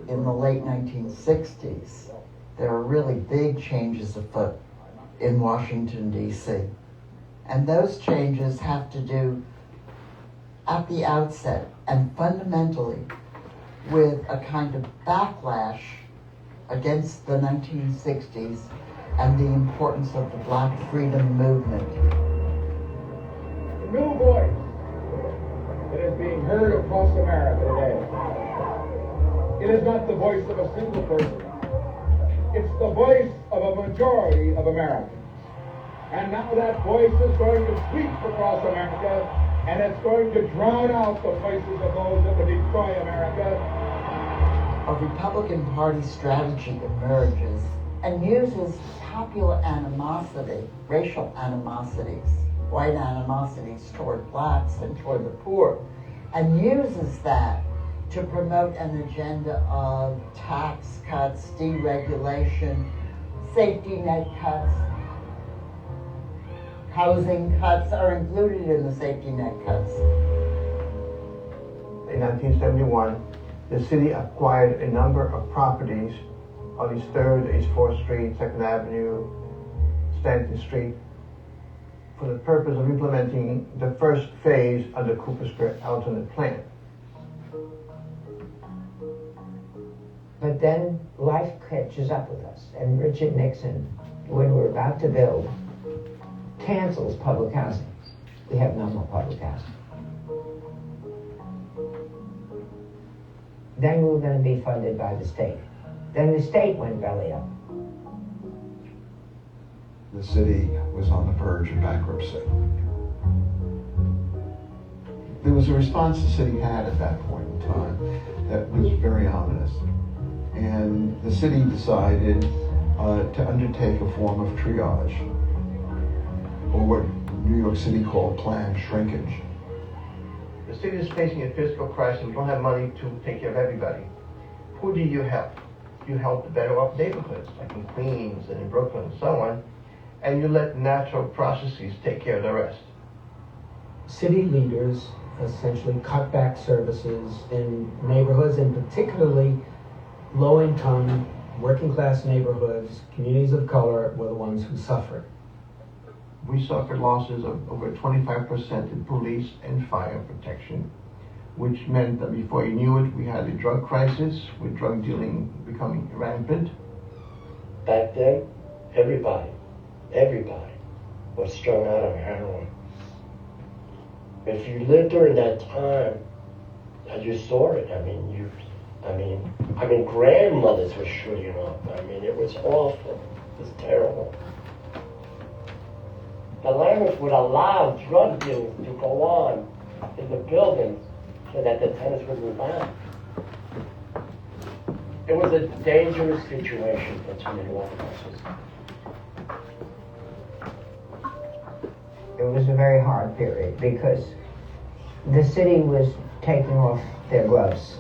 S8: In the late 1960s, there were really big changes afoot in Washington, D.C. And those changes have to do, at the outset and fundamentally, with a kind of backlash against the 1960s and the importance of the Black freedom movement.
S17: A new voice that is being heard across America today. It is not the voice of a single person. It's the voice of a majority of Americans. And now that voice is going to sweep across America, and it's going to drown out the voices of those that would destroy America.
S8: A Republican Party strategy emerges and uses popular animosity, racial animosities, white animosities toward blacks and toward the poor, and uses that to promote an agenda of tax cuts, deregulation, safety net cuts. housing cuts are included in the safety net cuts.
S3: In 1971, the city acquired a number of properties on East 3rd, East 4th Street, 2nd Avenue, Stanton Street, for the purpose of implementing the first phase of the Cooper Square alternate plan.
S2: But then life catches up with us, and Richard Nixon, when we're about to build, cancels public housing. We have no more public housing. Then we were going to be funded by the state. Then the state went belly up.
S9: The city was on the verge of bankruptcy. There was a response the city had at that point in time that was very ominous. And the city decided to undertake a form of triage, or what New York City called planned shrinkage.
S3: The city is facing a fiscal crisis. We don't have money to take care of everybody. Who do you help? You help the better off neighborhoods, like in Queens and in Brooklyn and so on, and you let natural processes take care of the rest.
S6: City leaders essentially cut back services in neighborhoods, and particularly low-income, working-class neighborhoods, communities of color were the ones who suffered.
S3: We suffered losses of over 25% in police and fire protection, which meant that before you knew it, we had a drug crisis, with drug dealing becoming rampant.
S4: Back then, everybody was strung out on heroin. If you lived during that time, you saw it. I mean, grandmothers were shooting up. It was awful. It was terrible. The language would allow drug deals to go on in the buildings so that the tenants would move on. It was a dangerous situation for too many workers.
S2: It was a very hard period because the city was taking off their gloves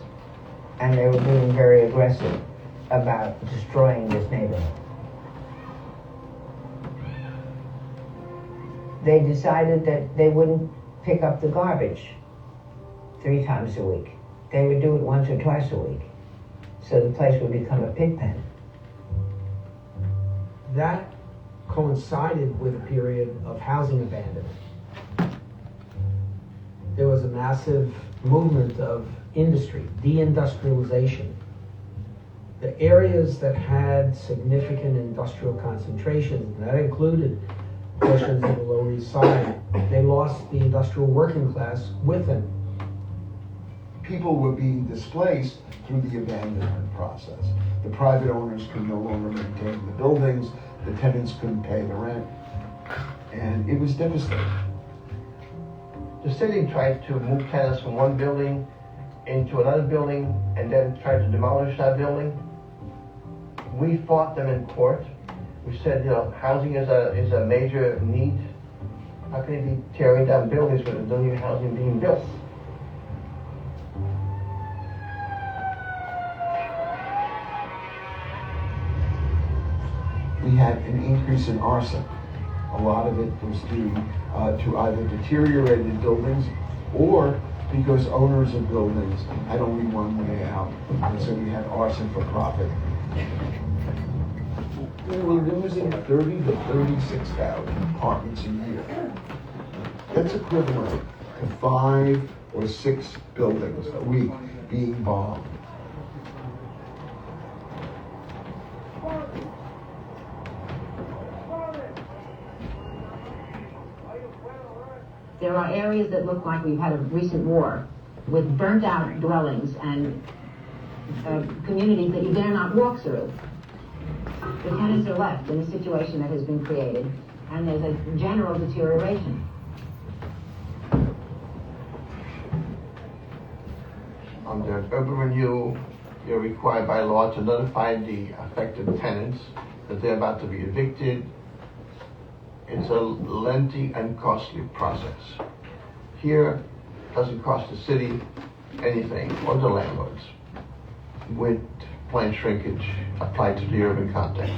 S2: and they were being very aggressive about destroying this neighborhood. They decided that they wouldn't pick up the garbage 3 times a week. They would do it once or twice a week. So the place would become a pig pen.
S6: That coincided with a period of housing abandonment. There was a massive movement of industry, deindustrialization. The areas that had significant industrial concentrations, and that included portions of the Lower East Side, they lost the industrial working class with them.
S9: People were being displaced through the abandonment process. The private owners could no longer maintain the buildings, the tenants couldn't pay the rent, and it was devastating.
S3: The city tried to move tenants from one building into another building and then tried to demolish that building. We fought them in court. We said, housing is a major need. How can you be tearing down buildings when there's no new housing being built?
S9: We had an increase in arson. A lot of it was due to either deteriorated buildings or because owners of buildings had only one way out, and so we had arson for profit. We were losing 30 to 36,000 apartments a year. That's equivalent to 5 or 6 buildings a week being bombed.
S18: There are areas that look like we've had a recent war with burnt out dwellings and communities that you dare not walk through. The tenants are left in a situation that has been created, and there's a general deterioration.
S3: On the urban renewal, you're required by law to notify the affected tenants that they're about to be evicted. It's a lengthy and costly process. Here, it doesn't cost the city anything, or the landlords, with planned shrinkage applied to the urban context.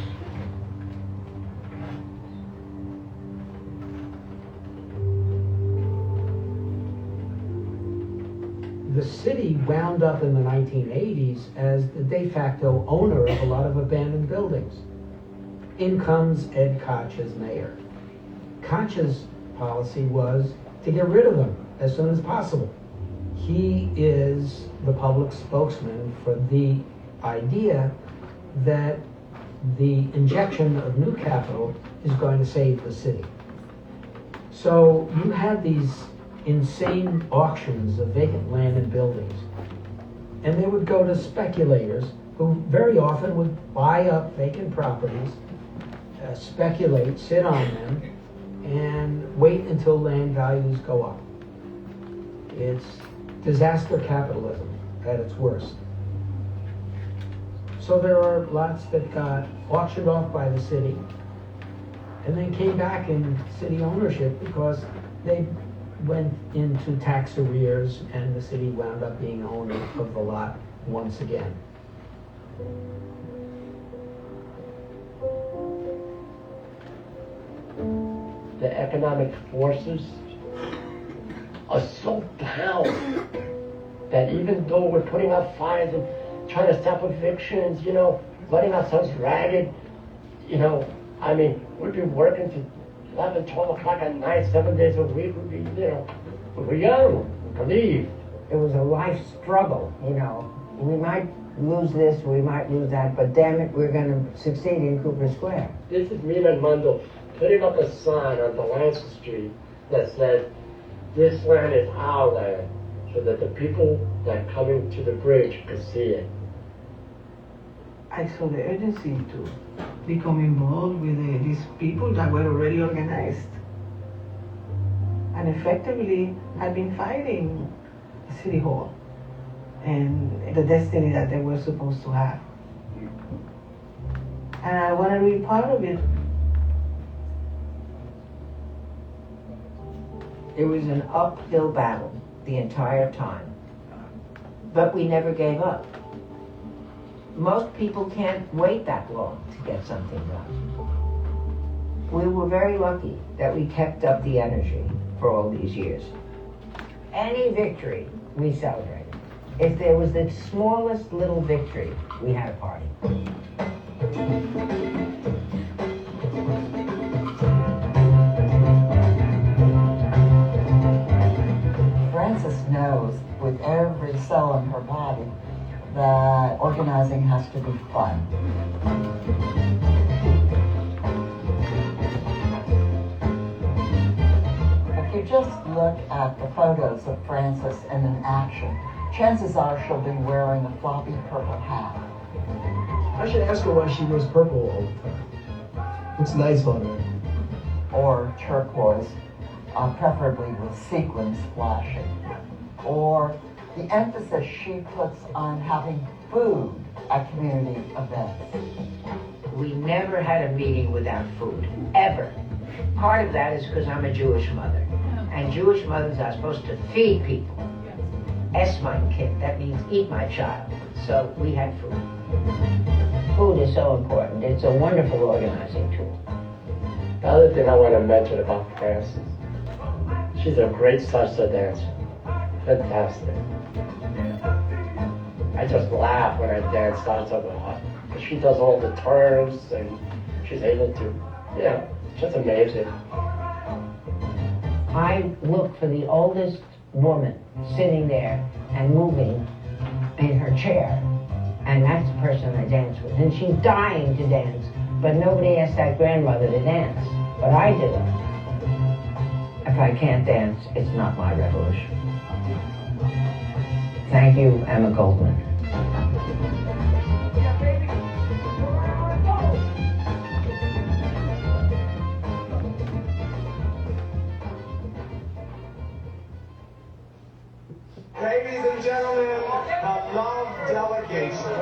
S6: the city wound up in the 1980s as the de facto owner of a lot of abandoned buildings. In comes Ed Koch as mayor. Koch's policy was to get rid of them as soon as possible. He is the public spokesman for the idea that the injection of new capital is going to save the city. So you had these insane auctions of vacant land and buildings, and they would go to speculators who very often would buy up vacant properties, speculate, sit on them, and wait until land values go up. It's disaster capitalism at its worst. So there are lots that got auctioned off by the city and then came back in city ownership because they went into tax arrears and the city wound up being owner of the lot once again.
S4: The economic forces are so powerful that even though we're putting out fires and trying to stop evictions, letting ourselves ragged, I mean, we'd be working to 11, 12 o'clock at night, 7 days a week. We'd be, we were young, believe.
S2: It was a life struggle, We might lose this, we might lose that, but damn it, we're going to succeed in Cooper Square.
S4: This is me and Mundell putting up a sign on Delancey Street that said, this land is our land, so that the people that are coming to the bridge could see it.
S13: I saw the urgency to become involved with these people that were already organized and effectively had been fighting City Hall and the destiny that they were supposed to have. And I want to be part of it.
S2: It was an uphill battle the entire time, but we never gave up. Most people can't wait that long to get something done. We were very lucky that we kept up the energy for all these years. Any victory, we celebrated. If there was the smallest little victory, we had a party.
S8: Frances knows with every cell in her body that organizing has to be fun. If you just look at the photos of Frances in action, chances are she'll be wearing a floppy purple hat.
S12: I should ask her why she wears purple all the time. Looks nice on her.
S8: Or turquoise, preferably with sequins flashing. Or the emphasis she puts on having food at community events.
S2: We never had a meeting without food, ever. Part of that is because I'm a Jewish mother, and Jewish mothers are supposed to feed people. Ess mein Kind, that means eat my child. So we had food. Food is so important. It's a wonderful organizing tool.
S4: The other thing I want to mention about Frances, she's a great salsa dancer. Fantastic. I just laugh when I dance salsa with her. She does all the turns and she's able to, just amazing.
S2: I look for the oldest woman sitting there and moving in her chair, and that's the person I dance with. And she's dying to dance, but nobody asked that grandmother to dance, but I do. If I can't dance, it's not my revolution. Thank you, Emma Goldman.
S19: Ladies and gentlemen, the Love Delegation.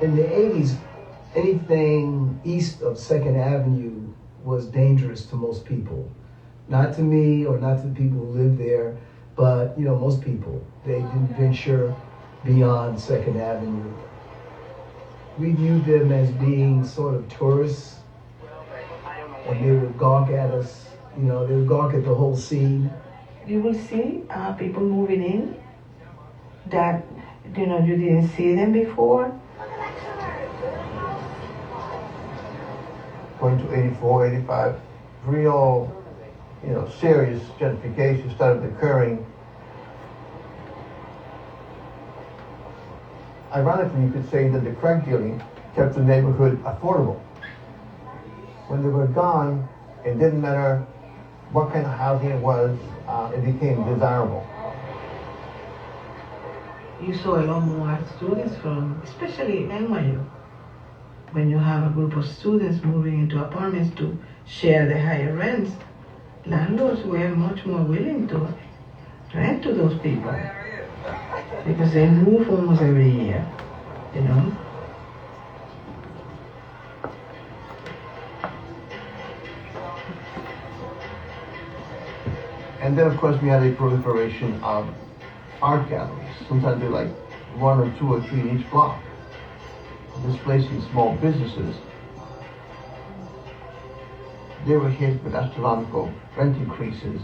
S12: In the 80s, anything east of 2nd Avenue was dangerous to most people. Not to me or not to the people who lived there, but most people. They didn't venture beyond 2nd Avenue. We viewed them as being sort of tourists, and they would gawk at us. They would gawk at the whole scene.
S13: You will see people moving in that you didn't see them before.
S3: Going to 84, 85, real, serious gentrification started occurring. Ironically, you could say that the crack dealing kept the neighborhood affordable. When they were gone, it didn't matter what kind of housing it was, it became desirable.
S13: You saw a lot more students from, especially NYU. When you have a group of students moving into apartments to share the higher rents, landlords were much more willing to rent to those people because they move almost every year,
S3: And then, of course, we had a proliferation of art galleries. Sometimes they're like 1 or 2 or 3 in each block, displacing small businesses. They were hit with astronomical rent increases,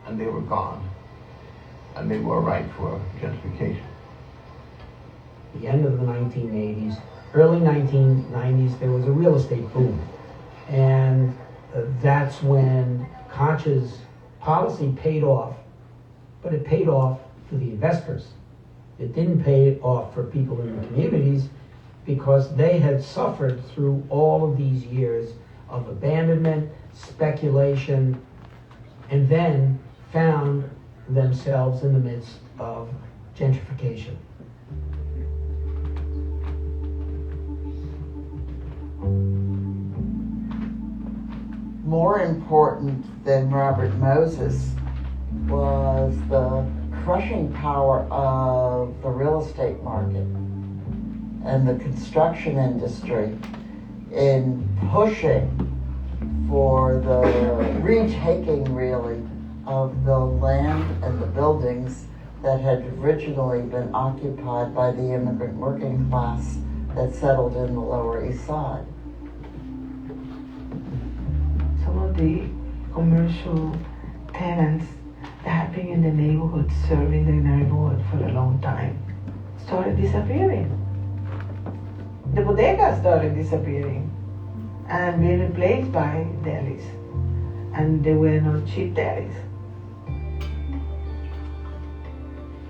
S3: and they were gone, and they were ripe for gentrification.
S6: The end of the 1980s, early 1990s, there was a real estate boom, and that's when Concha's policy paid off, but it paid off for the investors. It didn't pay off for people in the communities because they had suffered through all of these years of abandonment, speculation, and then found themselves in the midst of gentrification.
S8: More important than Robert Moses was the crushing power of the real estate market and the construction industry in pushing for the retaking, really, of the land and the buildings that had originally been occupied by the immigrant working class that settled in the Lower East Side.
S13: Some of the commercial tenants that have been in the neighborhood, serving the neighborhood for a long time, started disappearing. The bodegas started disappearing and being replaced by delis. And they were not cheap delis.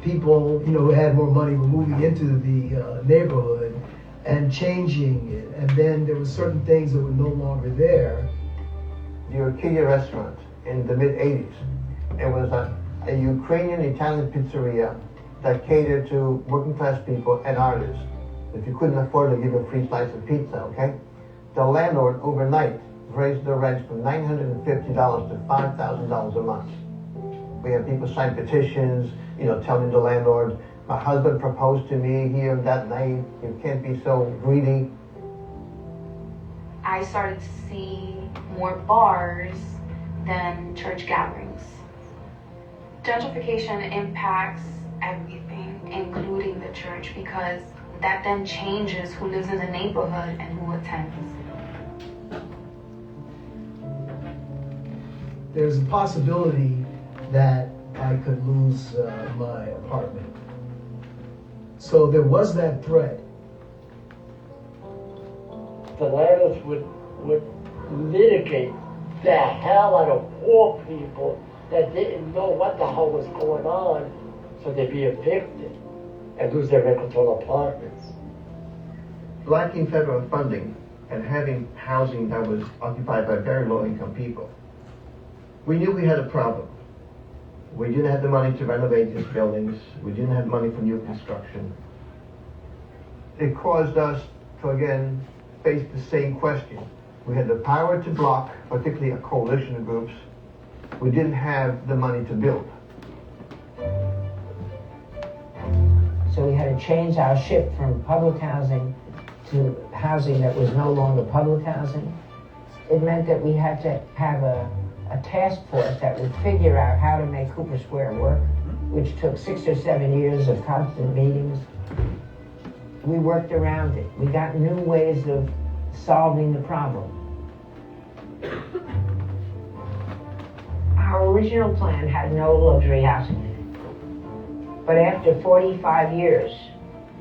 S12: People, who had more money were moving into the neighborhood and changing it. And then there were certain things that were no longer there.
S3: The Orchidea restaurant in the mid-80s. It was a Ukrainian-Italian pizzeria that catered to working class people and artists. If you couldn't afford to give a free slice of pizza, okay? The landlord overnight raised the rent from $950 to $5,000 a month. We have people sign petitions, telling the landlord, my husband proposed to me here that night, you can't be so greedy.
S5: I started to see more bars than church gatherings. Gentrification impacts everything, including the church, because that then changes who lives in the neighborhood and who attends.
S12: There's a possibility that I could lose my apartment. So there was that threat.
S4: The landlords would litigate the hell out of poor people that didn't know what the hell was going on, so they'd be evicted and lose their rent-controlled apartments.
S3: Lacking federal funding and having housing that was occupied by very low-income people, we knew we had a problem. We didn't have the money to renovate these buildings. We didn't have money for new construction. It caused us to, again, face the same question. We had the power to block, particularly a coalition of groups. We didn't have the money to build.
S2: So we had a change our ship from public housing to housing that was no longer public housing, it meant that we had to have a task force that would figure out how to make Cooper Square work, which took 6 or 7 years of constant meetings. We worked around it. We got new ways of solving the problem. Our original plan had no luxury housing in it. But after 45 years,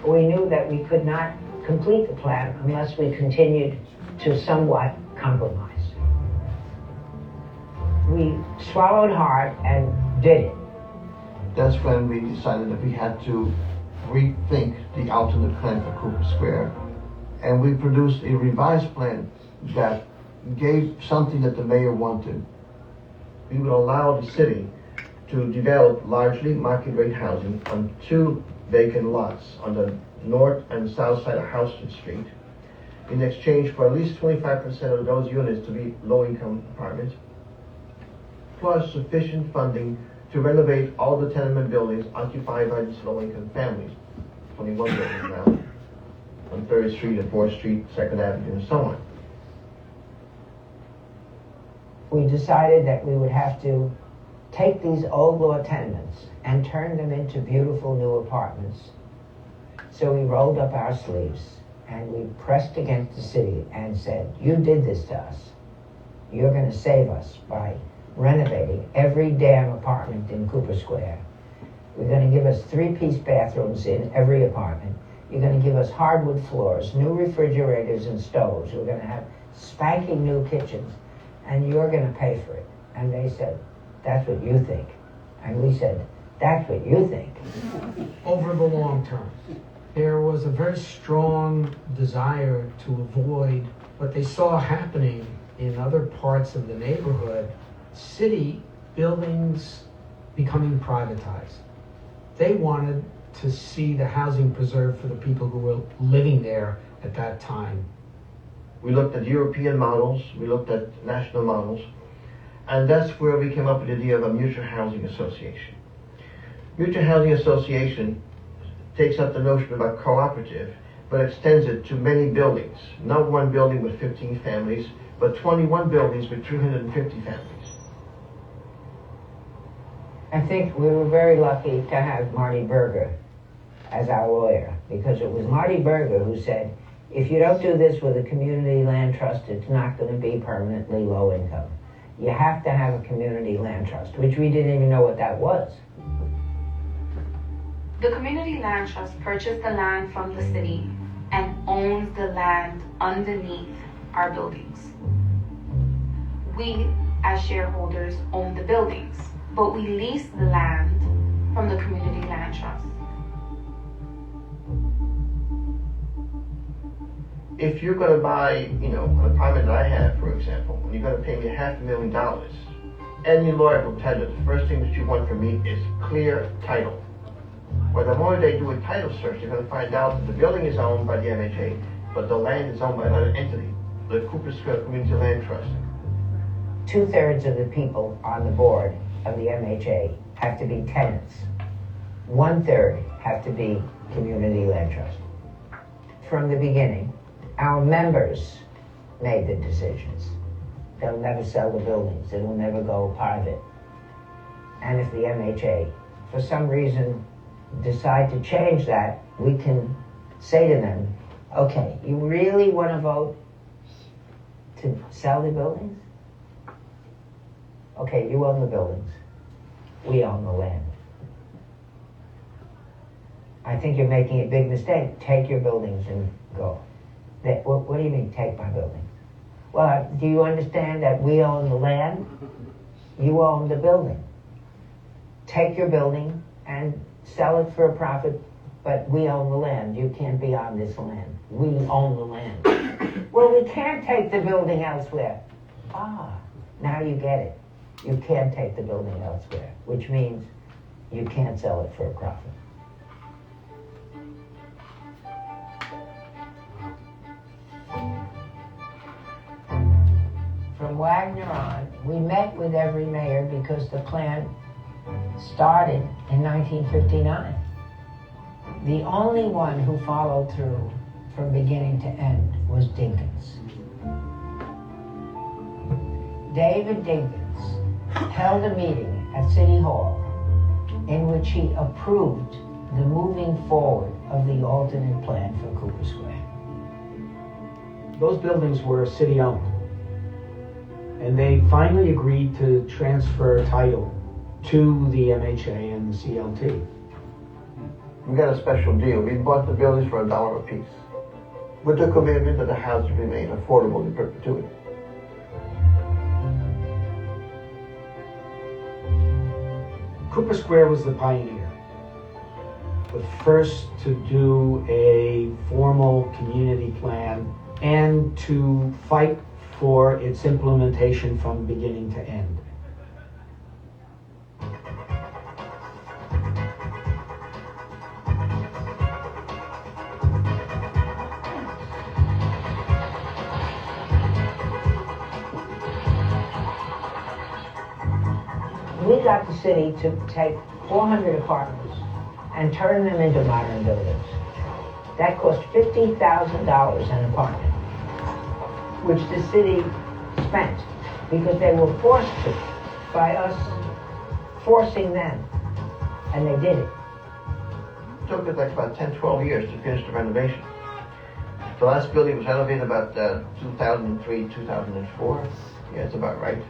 S2: we knew that we could not complete the plan unless we continued to somewhat compromise. We swallowed hard and did it.
S3: That's when we decided that we had to rethink the alternate plan for Cooper Square. And we produced a revised plan that gave something that the mayor wanted. We would allow the city to develop largely market rate housing on 2 vacant lots on the north and south side of Houston Street, in exchange for at least 25% of those units to be low-income apartments, plus sufficient funding to renovate all the tenement buildings occupied by these low-income families, 21 buildings now, on 3rd Street and 4th Street, 2nd Avenue, and so on.
S2: We decided that we would have to take these old law tenements and turn them into beautiful new apartments. So we rolled up our sleeves and we pressed against the city and said, you did this to us. You're going to save us by renovating every damn apartment in Cooper Square. You're going to give us 3-piece bathrooms in every apartment. You're going to give us hardwood floors, new refrigerators and stoves. We're going to have spanking new kitchens, and you're going to pay for it. And they said, that's what you think. And we said, that's what you think.
S6: Over the long term, there was a very strong desire to avoid what they saw happening in other parts of the neighborhood, city buildings becoming privatized. They wanted to see the housing preserved for the people who were living there at that time.
S3: We looked at European models, we looked at national models, and that's where we came up with the idea of a mutual housing association. Mutual housing association takes up the notion of a cooperative, but extends it to many buildings. Not one building with 15 families, but 21 buildings with 350 families.
S2: I think we were very lucky to have Marty Berger as our lawyer, because it was Marty Berger who said, if you don't do this with a community land trust, it's not going to be permanently low income. You have to have a community land trust, which we didn't even know what that was.
S5: The community land trust purchased the land from the city and owns the land underneath our buildings. We, as shareholders, own the buildings, but we lease the land from the community land trust.
S3: If you're going to buy, an apartment that I have, for example, and you're going to pay me $500,000, any lawyer will tell you the first thing that you want from me is clear title. Well, the more they do a title search, they're going to find out that the building is owned by the MHA, but the land is owned by another entity, the Cooper Square Community Land Trust.
S2: 2/3 of the people on the board of the MHA have to be tenants. 1/3 have to be community land trust. From the beginning, our members made the decisions. They'll never sell the buildings. It will never go private. And if the MHA, for some reason, decide to change that, we can say to them, okay, you really want to vote to sell the buildings? Okay, you own the buildings. We own the land. I think you're making a big mistake. Take your buildings and go. What do you mean, take my buildings? Well, do you understand that we own the land? You own the building. Take your building and sell it for a profit, but we own the land. You can't be on this land. We own the land. Well, we can't take the building elsewhere. Now you get it. You can't take the building elsewhere, which means you can't sell it for a profit. From Wagner on, we met with every mayor because the plan started in 1959. The only one who followed through from beginning to end was Dinkins. David Dinkins held a meeting at City Hall in which he approved the moving forward of the alternate plan for Cooper Square.
S6: Those buildings were city-owned, and they finally agreed to transfer title to the MHA and the CLT.
S3: We got a special deal. We bought the buildings for $1 a piece, with the commitment that the houses remain affordable in perpetuity.
S6: Cooper Square was the pioneer, the first to do a formal community plan and to fight for its implementation from beginning to end.
S2: We got the city to take 400 apartments and turn them into modern buildings. That cost $50,000 an apartment, which the city spent because they were forced to by us forcing them, and they did it.
S3: It took us like about 10, 12 years to finish the renovation. The last building was renovated about 2003, 2004. Yeah, it's about right.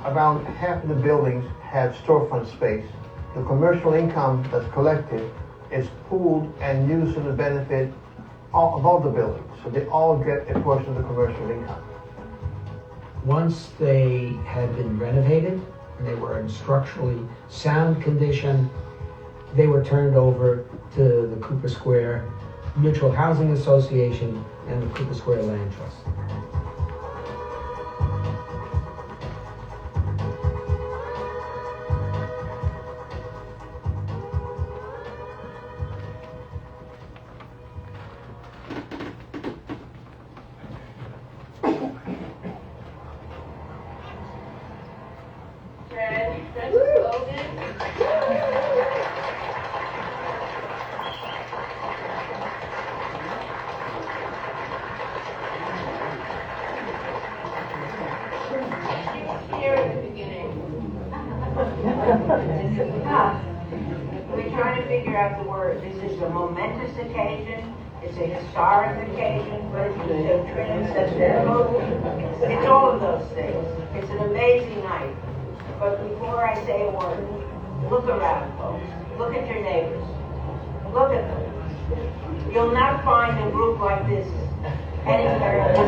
S3: Around half of the buildings had storefront space. The commercial income that's collected is pooled and used for the benefit of all the buildings. So they all get a portion of the commercial income.
S6: Once they had been renovated, and they were in structurally sound condition, they were turned over to the Cooper Square Mutual Housing Association and the Cooper Square Land Trust.
S2: We're trying to figure out the word. This is a momentous occasion. It's a historic occasion. But it's a transcendental. It's all of those things. It's an amazing night. But before I say a word, look around, folks. Look at your neighbors. Look at them. You'll not find a group like this anywhere in the city.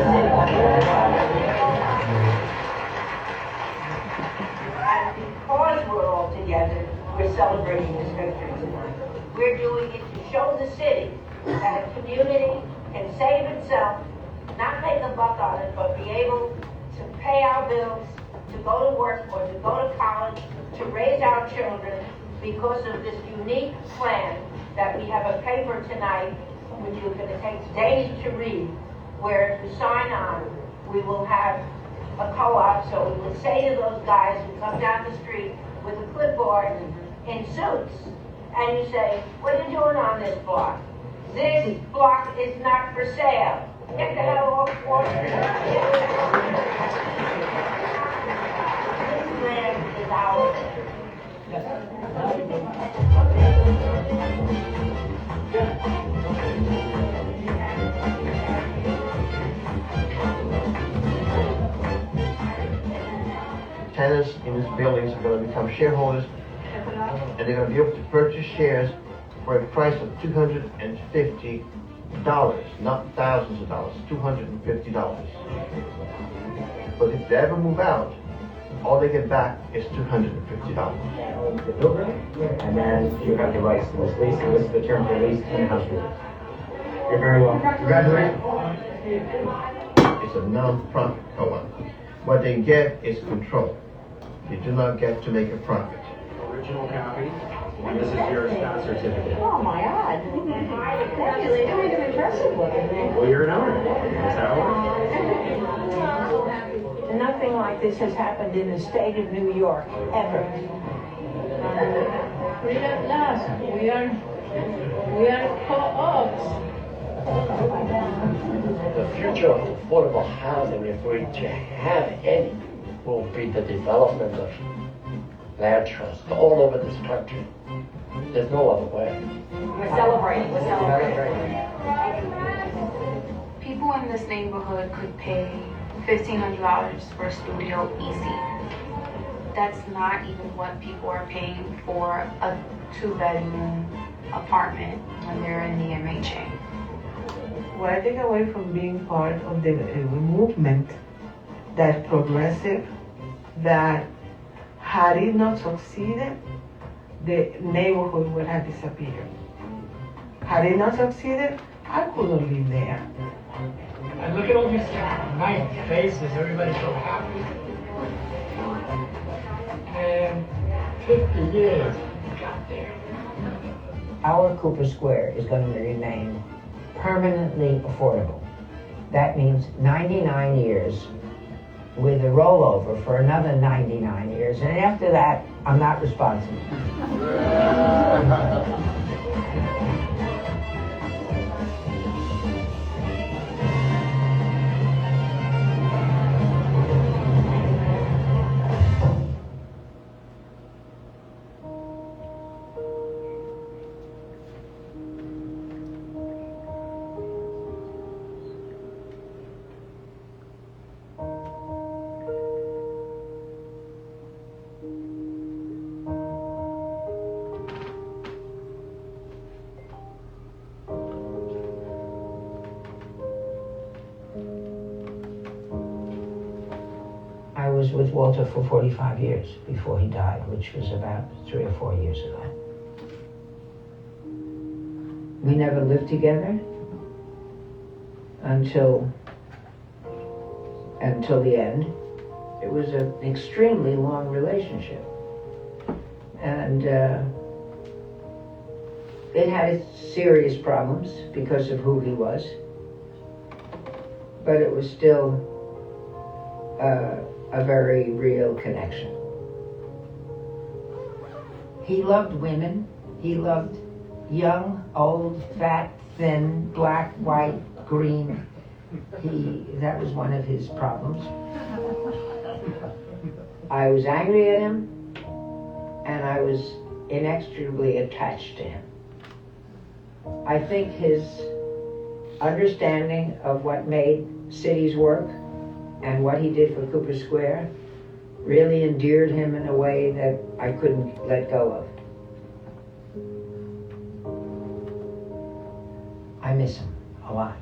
S2: And because we're all together, we're celebrating this victory tonight. We're doing it to show the city that a community can save itself, not make a buck on it, but be able to pay our bills, to go to work or to go to college, to raise our children because of this unique plan that we have a paper tonight, which you're going to take days to read, where if you sign on, we will have a co-op, so we will say to those guys who come down the street with a clipboard in suits, and you say, what are you doing on this block? This block is not for sale. Get the hell off Wall Street. This land is ours.
S3: Tenants in these buildings are going to become shareholders, and they're going to be able to purchase shares for a price of $250, not thousands of dollars, $250. But if they ever move out, all they get back is $250.
S20: The builder, and then you have the rights to this lease, and this is the term for lease and house release. You're very welcome. Congratulations.
S3: It's a non-profit co-op. What they get is control. They do not get to make a profit.
S20: Original copy, and this is your stock certificate.
S13: Oh my God. That's really kind of impressive looking.
S20: Well, you're an owner. That's how it works.
S2: Nothing like this has happened in the state of New York, ever.
S13: We are We are co-ops.
S4: The future of affordable housing, if we're to have any, will be the development of land trusts all over this country. There's no other way.
S5: We're celebrating. People in this neighborhood could pay $1,500 for a studio easy. That's not even what people are paying for a 2-bedroom apartment when they're in the MHA.
S13: What I take away from being part of the movement that progressive, that had it not succeeded, the neighborhood would have disappeared. Had it not succeeded, I couldn't live there.
S12: And look at all these nice faces, everybody's so happy. And 50 years, we got there.
S2: Our Cooper Square is going to remain permanently affordable. That means 99 years with a rollover for another 99 years. And after that, I'm not responsible. I was with Walter for 45 years before he died, which was about 3 or 4 years ago. We never lived together until the end. It was an extremely long relationship. And it had its serious problems because of who he was. But it was still a very real connection. He loved women. He loved young, old, fat, thin, black, white, green. That was one of his problems. I was angry at him, and I was inextricably attached to him. I think his understanding of what made cities work and what he did for Cooper Square really endeared him in a way that I couldn't let go of. I miss him a lot.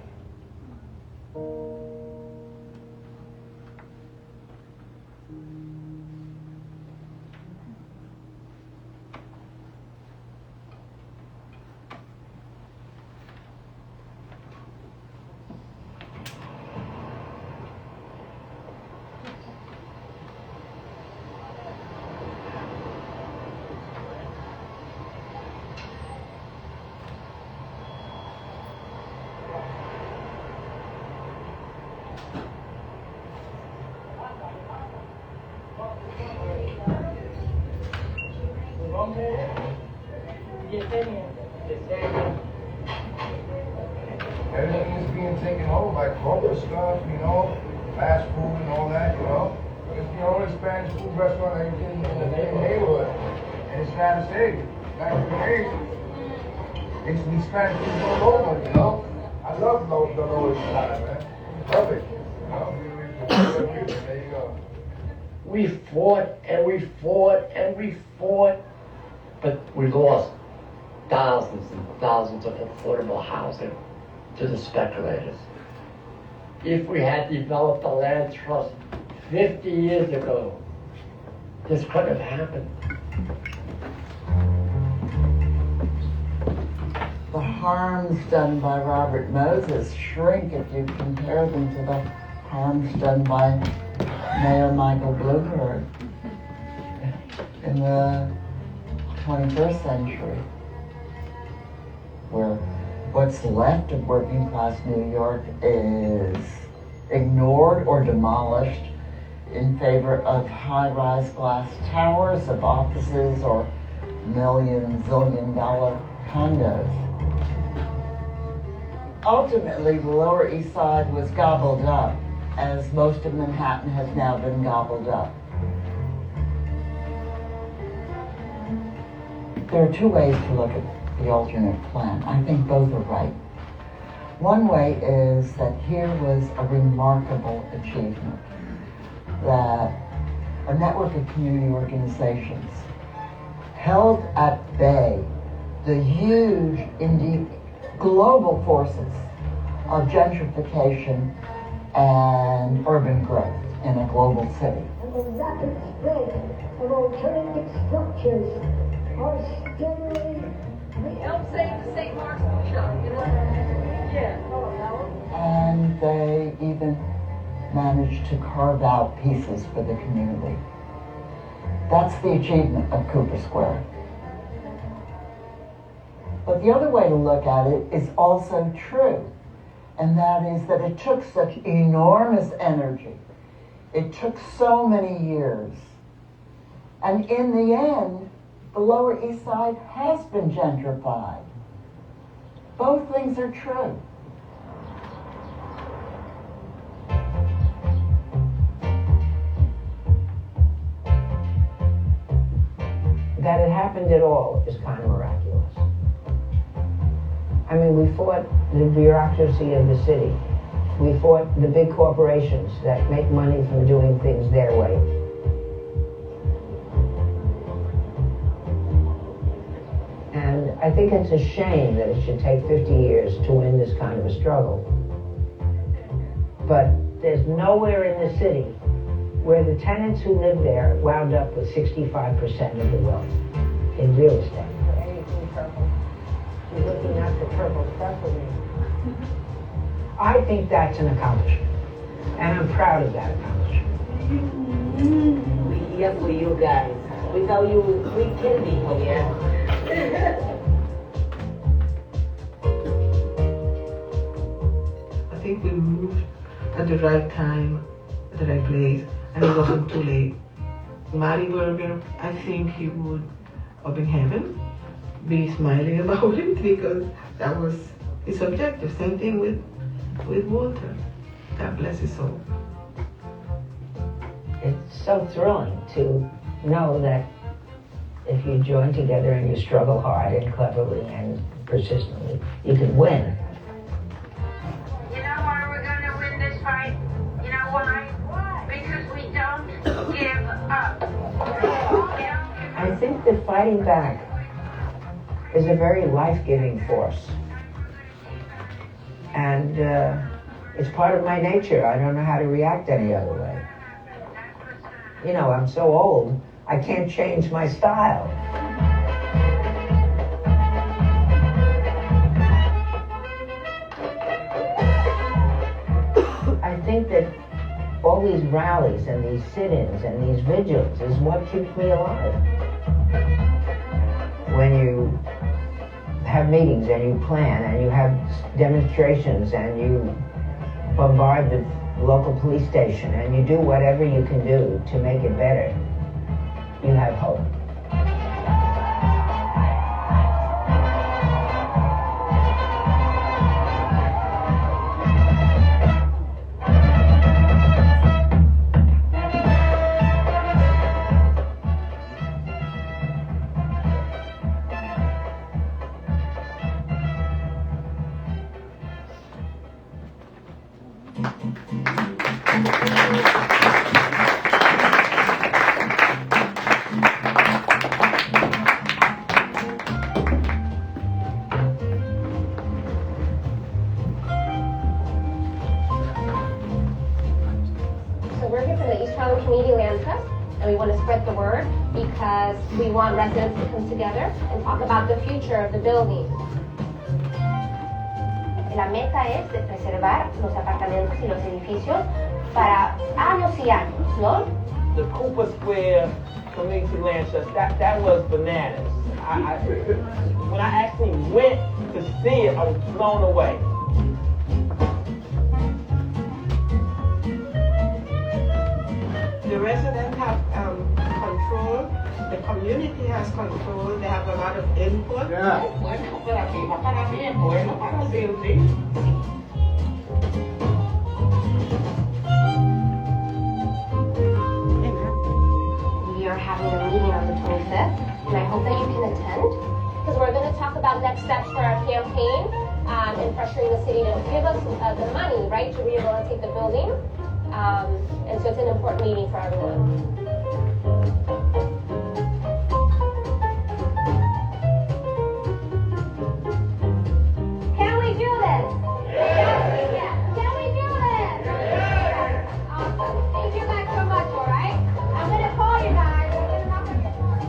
S17: Everything is being taken over by corporate stuff, fast food and all that, It's the only Spanish food restaurant that you get in the neighborhood. And it's sad to say, back in the days, it used to be Spanish food all over, I love the Lower East Side, man. Love it, There you go.
S4: We fought and we fought and we fought, but we lost thousands and thousands of affordable housing to the speculators. If we had developed a land trust 50 years ago, this couldn't have happened.
S8: The harms done by Robert Moses shrink if you compare them to the harms done by Mayor Michael Bloomberg in the 21st century, where what's left of working class New York is ignored or demolished in favor of high-rise glass towers of offices or $1 zillion condos. Ultimately, the Lower East Side was gobbled up, as most of Manhattan has now been gobbled up. There are two ways to look at the alternate plan. I think both are right. One way is that here was a remarkable achievement, that a network of community organizations held at bay the huge, indeed global forces of gentrification and urban growth in a global city.
S21: And the rapid spread of alternative structures are steadily... Help save the St. Mark's Bookshop, you know? Yeah.
S8: And they even managed to carve out pieces for the community. That's the achievement of Cooper Square. But the other way to look at it is also true, and that is that it took such enormous energy. It took so many years. And in the end, the Lower East Side has been gentrified. Both things are true.
S2: That it happened at all is kind of miraculous. I mean, we fought the bureaucracy of the city. We fought the big corporations that make money from doing things their way. And I think it's a shame that it should take 50 years to win this kind of a struggle. But there's nowhere in the city where the tenants who live there wound up with 65% of the wealth in real estate. Anything purple? She's looking at the purple stuff for me. I think that's an accomplishment, and I'm proud of that accomplishment.
S22: We're here for you guys. Without you, we can be here.
S13: I think we moved at the right time, at the right place, and it wasn't too late. Marty Berger, I think he would, up in heaven, be smiling about it because that was his objective. Same thing with Walter. God bless his soul.
S2: It's so thrilling to know that if you join together and you struggle hard and cleverly and persistently, you can win.
S21: You know why we're going to win this fight? You know why? Because we don't give up.
S2: I think that fighting back is a very life-giving force. And it's part of my nature. I don't know how to react any other way. You know, I'm so old, I can't change my style. I think that all these rallies and these sit-ins and these vigils is what keeps me alive. When you have meetings and you plan and you have demonstrations and you bombard the local police station and you do whatever you can do to make it better, you have hope.
S23: We want residents to come together and talk about the future of the building. La meta es de preservar los apartamentos y los edificios para años y años, ¿no?
S24: The Cooper Square community land trust, that was bananas. When I actually went to see it, I was blown away.
S13: The residents have control, the community has control, they have a lot of input.
S12: Yeah.
S22: Bueno, operativa para mí es bueno para el building.
S23: We are having a meeting on the 25th, and I hope that you can attend, because we're going to talk about next steps for our campaign and pressuring the city to give us the money, right, to rehabilitate the building. And so it's an important meeting for everyone. Can we do this? Yes. Can we do this? Yes. Awesome. Thank you guys so much, all right? I'm going to call you guys. I'm going to knock on your door.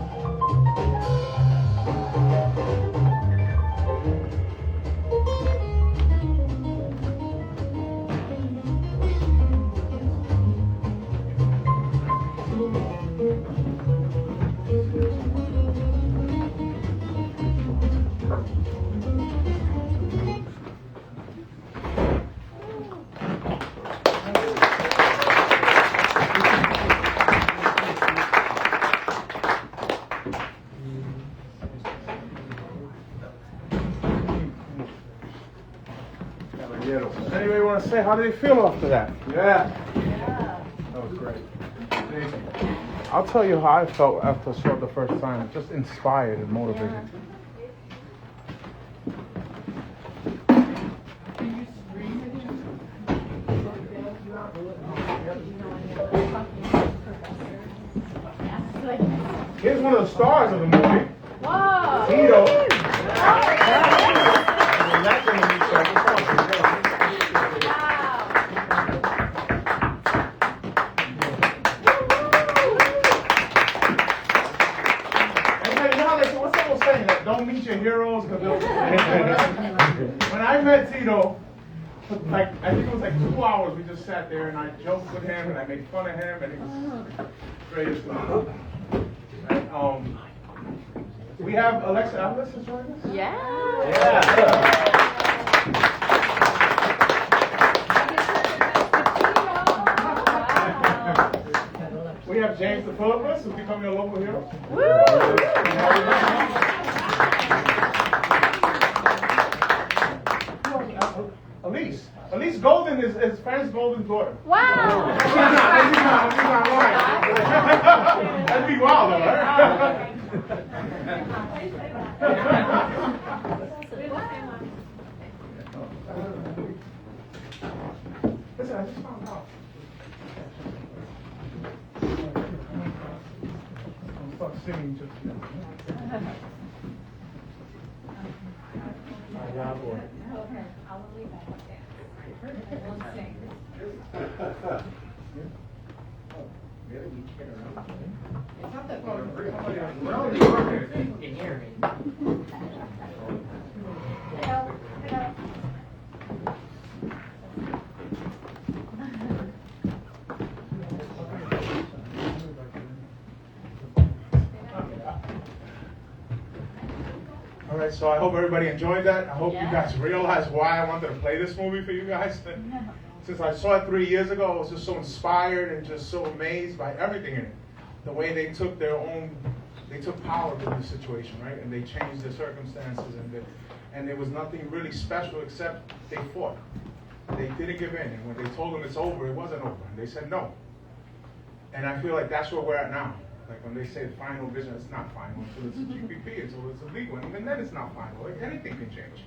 S1: Anybody want to say how did they feel after that?
S12: Yeah.
S1: That was great. I'll tell you how I felt after I saw it the first time. Just inspired and motivated. Here's one of the stars of the movie.
S23: Whoa!
S1: Tito. Don't meet your heroes. When I met Tito, like I think it was like 2 hours. We just sat there and I joked with him and I made fun of him and it was greatest thing. Right? We have Alexis joining us.
S23: Yeah.
S1: We have James the Philippus, who's becoming a local hero. Elise Golden is Fran's Golden's daughter.
S23: Wow!
S1: She's not lying. That'd be wild, though, right? Listen, I just found out. I'll start singing just now. All right, so I hope everybody enjoyed that. I hope you guys realize why I wanted to play this movie for you guys. Since I saw it 3 years ago, I was just so inspired and just so amazed by everything in it. The way they took they took power to the situation, right? And they changed the circumstances, and there was nothing really special except they fought. They didn't give in, and when they told them it's over, it wasn't over, and they said no. And I feel like that's where we're at now. Like when they say final vision, it's not final until it's a GPP, until it's illegal, and even then it's not final. Like anything can change.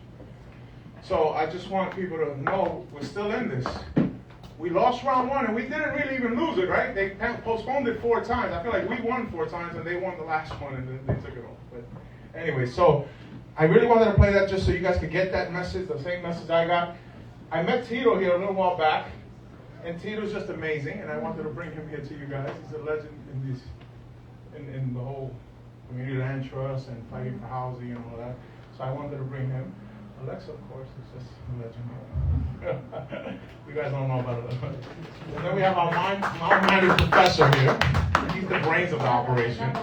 S1: So I just want people to know we're still in this. We lost round one, and we didn't really even lose it, right? They postponed it 4 times. I feel like we won 4 times, and they won the last one, and then they took it off. But anyway, so I really wanted to play that just so you guys could get that message, the same message I got. I met Tito here a little while back, and Tito's just amazing, and I wanted to bring him here to you guys. He's a legend in the whole community land trust and fighting for housing and all that. So I wanted to bring him. Alexa, of course, is just a legend. You guys don't know about it. And then we have our minded professor here. He's the brains of the operation.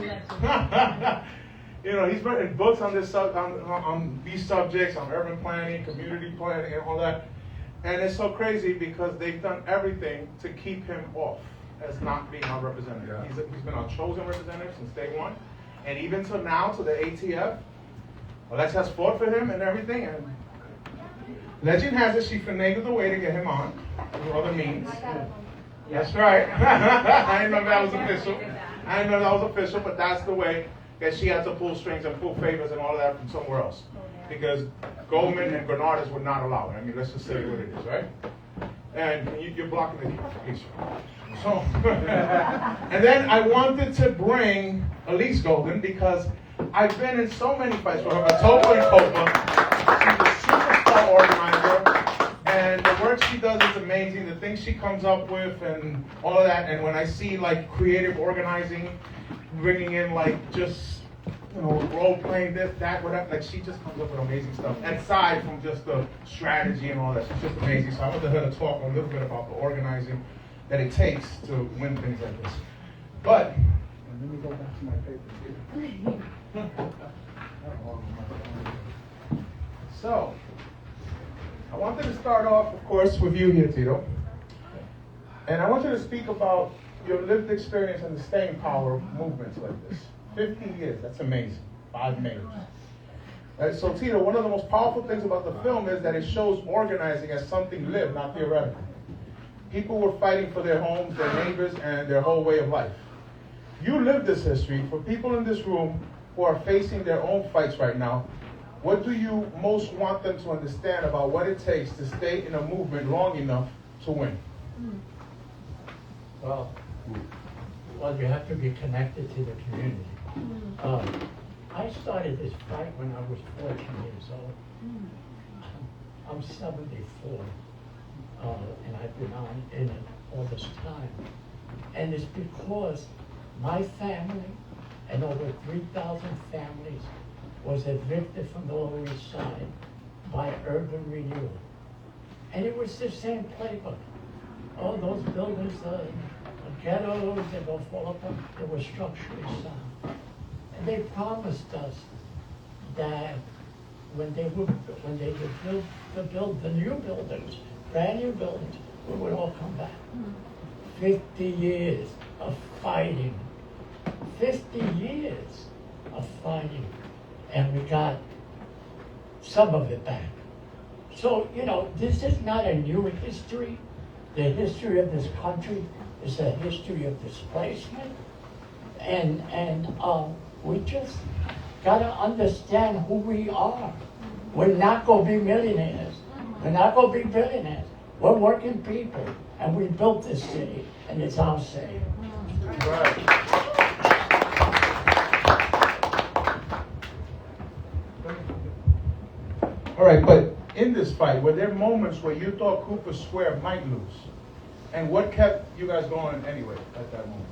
S1: You know, he's written books on this on these subjects, on urban planning, community planning, and all that. And it's so crazy because they've done everything to keep him off as not being our representative. He's been our chosen representative since day one. And even till now, to the ATF, Alex has fought for him and everything. And legend has it she finagled the way to get him on through other means. That's right. I didn't know that was official. But that's the way that she had to pull strings and pull favors and all of that from somewhere else. Because Goldman and Bernardus would not allow it. I mean, let's just say what it is, right? And you're blocking the communication. So, and then I wanted to bring Elise Golden because I've been in so many fights with her. Atopa and Copa. She's a superstar organizer. And the work she does is amazing. The things she comes up with and all of that. And when I see like creative organizing, bringing in like just, you know, role playing this, that, whatever, like she just comes up with amazing stuff. Aside from just the strategy and all that, she's just amazing. So I wanted her to talk a little bit about the organizing that it takes to win things like this. But, let me go back to my papers here. So, I wanted to start off, of course, with you here, Tito. And I want you to speak about your lived experience in the staying power movements like this. 50 years, that's amazing. 5 mayors. Right, so Tito, one of the most powerful things about the film is that it shows organizing as something lived, not theoretical. People were fighting for their homes, their neighbors, and their whole way of life. You lived this history. For people in this room who are facing their own fights right now, what do you most want them to understand about what it takes to stay in a movement long enough to win?
S7: Well, you have to be connected to the community. I started this fight when I was 14 years old. I'm 74, and I've been on in it all this time. And it's because my family and over 3,000 families was evicted from the Lower East Side by urban renewal. And it was the same playbook. All those buildings, ghettos, they will fall apart. They were structurally sound. And they promised us that when they would build the new buildings, brand new buildings, we would all come back. 50 years of fighting. 50 years of fighting. And we got some of it back. So, you know, this is not a new history. The history of this country is a history of displacement. And we just got to understand who we are. We're not going to be millionaires. We're not going to be billionaires. We're working people. And we built this city, and it's our city.
S1: Right. All right, but in this fight, were there moments where you thought Cooper Square might lose? And what kept you guys going anyway at that moment?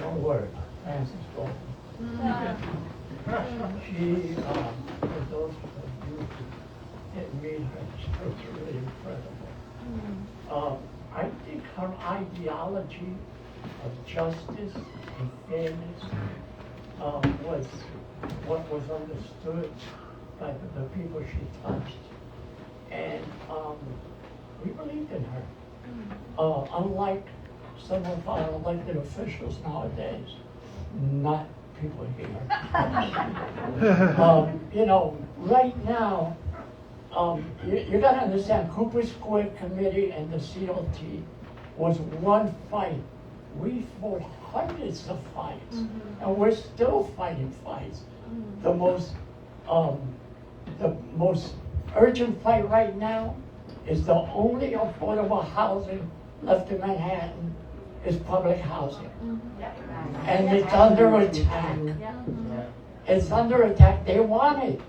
S7: One word, Frances Golden. She, for those of you who didn't meet her, she was really incredible. I think her ideology of justice and fairness was what was understood by the people she touched. And we believed in her. Unlike some of our elected officials nowadays, not people here. You know, right now, you got to understand, Cooper Square Committee and the CLT was one fight. We fought hundreds of fights, and we're still fighting fights. The most urgent fight right now is the only affordable housing left in Manhattan is public housing. And it's under attack. It's under attack. They want it.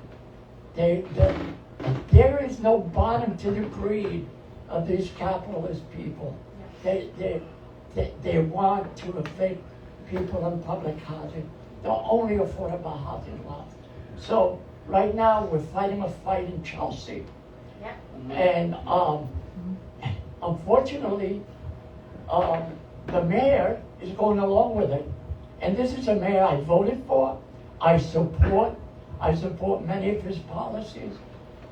S7: There is no bottom to the greed of these capitalist people. They want to evict people in public housing. The only affordable housing left. So right now we're fighting a fight in Chelsea. And unfortunately, the mayor is going along with it. And this is a mayor I voted for. I support many of his policies.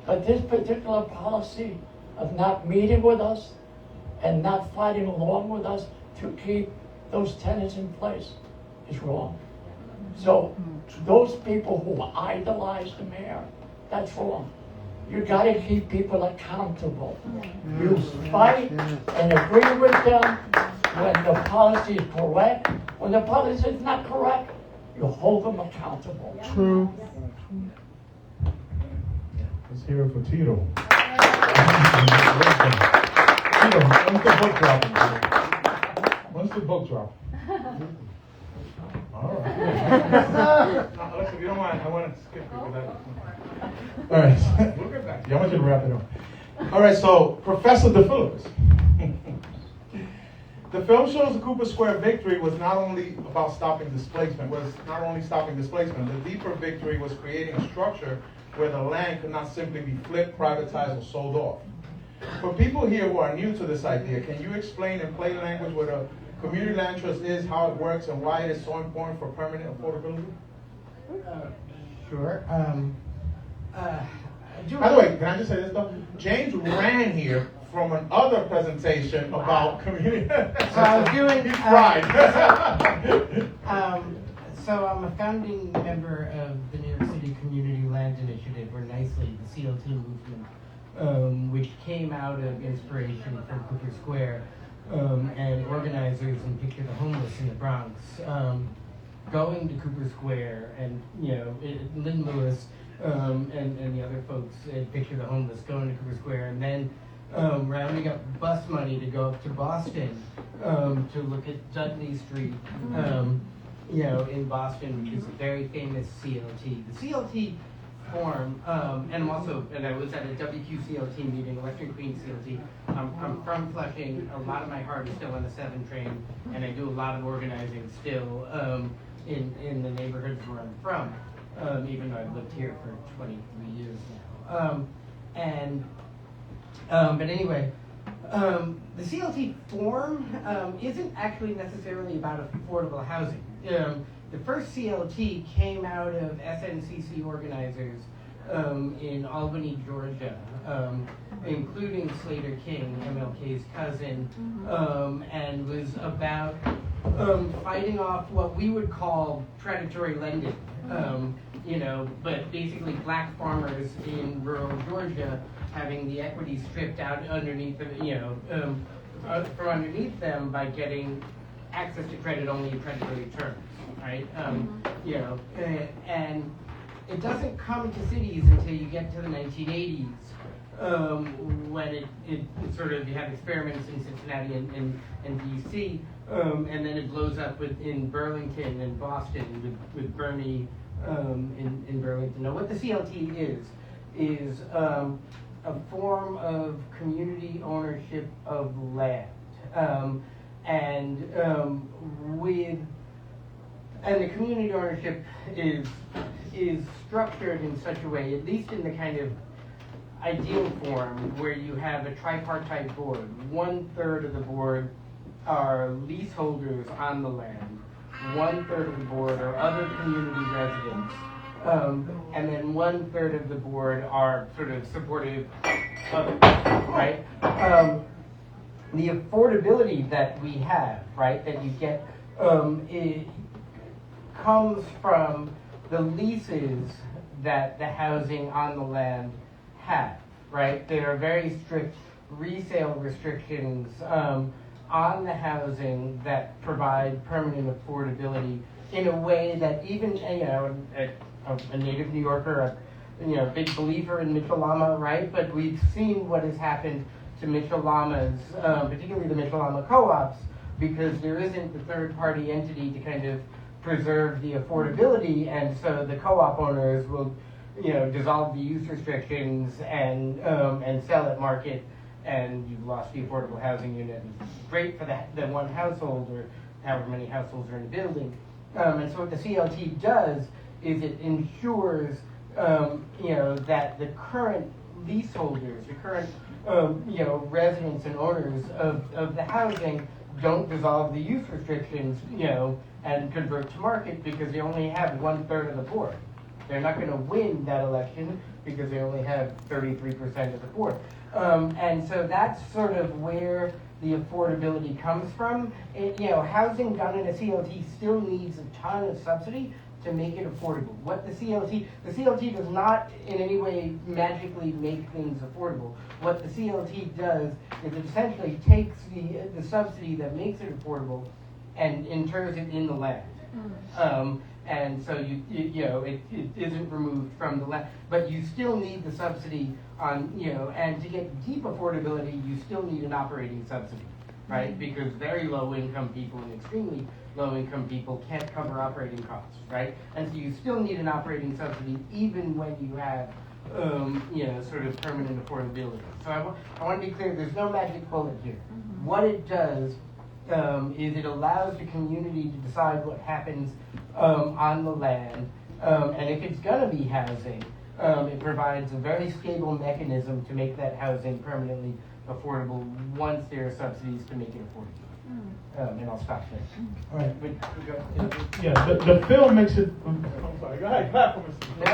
S7: But this particular policy of not meeting with us and not fighting along with us to keep those tenants in place is wrong. So to those people who idolize the mayor, that's wrong. You gotta keep people accountable. You fight and agree with them when the policy is correct. When the policy is not correct, you hold them accountable.
S1: True. Let's hear it for Tito. Tito, when's the book dropping? When's the book drop? All right. Alexa, if you don't mind, I want to skip you with that. All right. We'll get back to you. I want you to wrap it up. All right, so Professor DePhillips. The film shows the Cooper Square victory was not only about stopping displacement, the deeper victory was creating a structure where the land could not simply be flipped, privatized, or sold off. For people here who are new to this idea, can you explain in plain language what a community land trust is, how it works, and why it is so important for permanent affordability?
S10: Sure.
S1: By the way, can I just say this though? James ran here from another presentation about community.
S10: So I was doing.
S1: He's fried.
S10: So I'm a founding member of the New York City Community Land Initiative, or nicely, the CLT movement, which came out of inspiration from Cooper Square and organizers in Picture the Homeless in the Bronx. Going to Cooper Square and, Lynn Lewis and the other folks at Picture the Homeless going to Cooper Square, and then rounding up bus money to go up to Boston to look at Dudley Street, in Boston, which is a very famous CLT. The CLT form, and I was at a WQCLT meeting, Western Queens CLT. I'm from Flushing. A lot of my heart is still on the 7 train, and I do a lot of organizing still in the neighborhoods where I'm from, even though I've lived here for 23 years now. But anyway, the CLT form isn't actually necessarily about affordable housing. The first CLT came out of SNCC organizers in Albany, Georgia, including Slater King, MLK's cousin, and was about fighting off what we would call predatory lending. But basically black farmers in rural Georgia having the equity stripped out underneath them, from underneath them by getting access to credit only in predatory terms, right? And it doesn't come to cities until you get to the 1980s, when it sort of, you have experiments in Cincinnati and DC, and then it blows up in Burlington and Boston with Bernie in Burlington. Now, what the CLT is a form of community ownership of land, and the community ownership is structured in such a way, at least in the kind of ideal form, where you have a tripartite board. 1/3 of the board are leaseholders on the land. 1/3 of the board are other community residents. And then 1/3 of the board are sort of supportive others, right? The affordability that we have, right, that you get, it comes from the leases that the housing on the land have, right? There are very strict resale restrictions on the housing that provide permanent affordability in a way that even, a native New Yorker, a big believer in Mitchell Lama, right? But we've seen what has happened to Mitchell Lamas, particularly the Mitchell Lama co-ops, because there isn't the third-party entity to kind of preserve the affordability, and so the co-op owners will, dissolve the use restrictions and sell at market, and you've lost the affordable housing unit. It's great for the one household or however many households are in the building. And so what the CLT does is it ensures, that the current leaseholders, the current, residents and owners of the housing don't dissolve the use restrictions, and convert to market, because they only have 1/3 of the board. They're not going to win that election because they only have 33% of the board. And so that's sort of where the affordability comes from. Housing done in a CLT still needs a ton of subsidy to make it affordable. What the CLT does not in any way magically make things affordable. What the CLT does is it essentially takes the subsidy that makes it affordable and inters it in the land. And so it isn't removed from the land, but you still need the subsidy on, and to get deep affordability, you still need an operating subsidy, right? Because very low income people and extremely low income people can't cover operating costs, right? And so you still need an operating subsidy even when you have, sort of permanent affordability. So I want to be clear, there's no magic bullet here. What it does is it allows the community to decide what happens on the land, and if it's going to be housing, it provides a very stable mechanism to make that housing permanently affordable once there are subsidies to make it affordable. And I'll stop there.
S1: All right. Yeah, the film makes it. I'm sorry. Go ahead. Clap for me. No.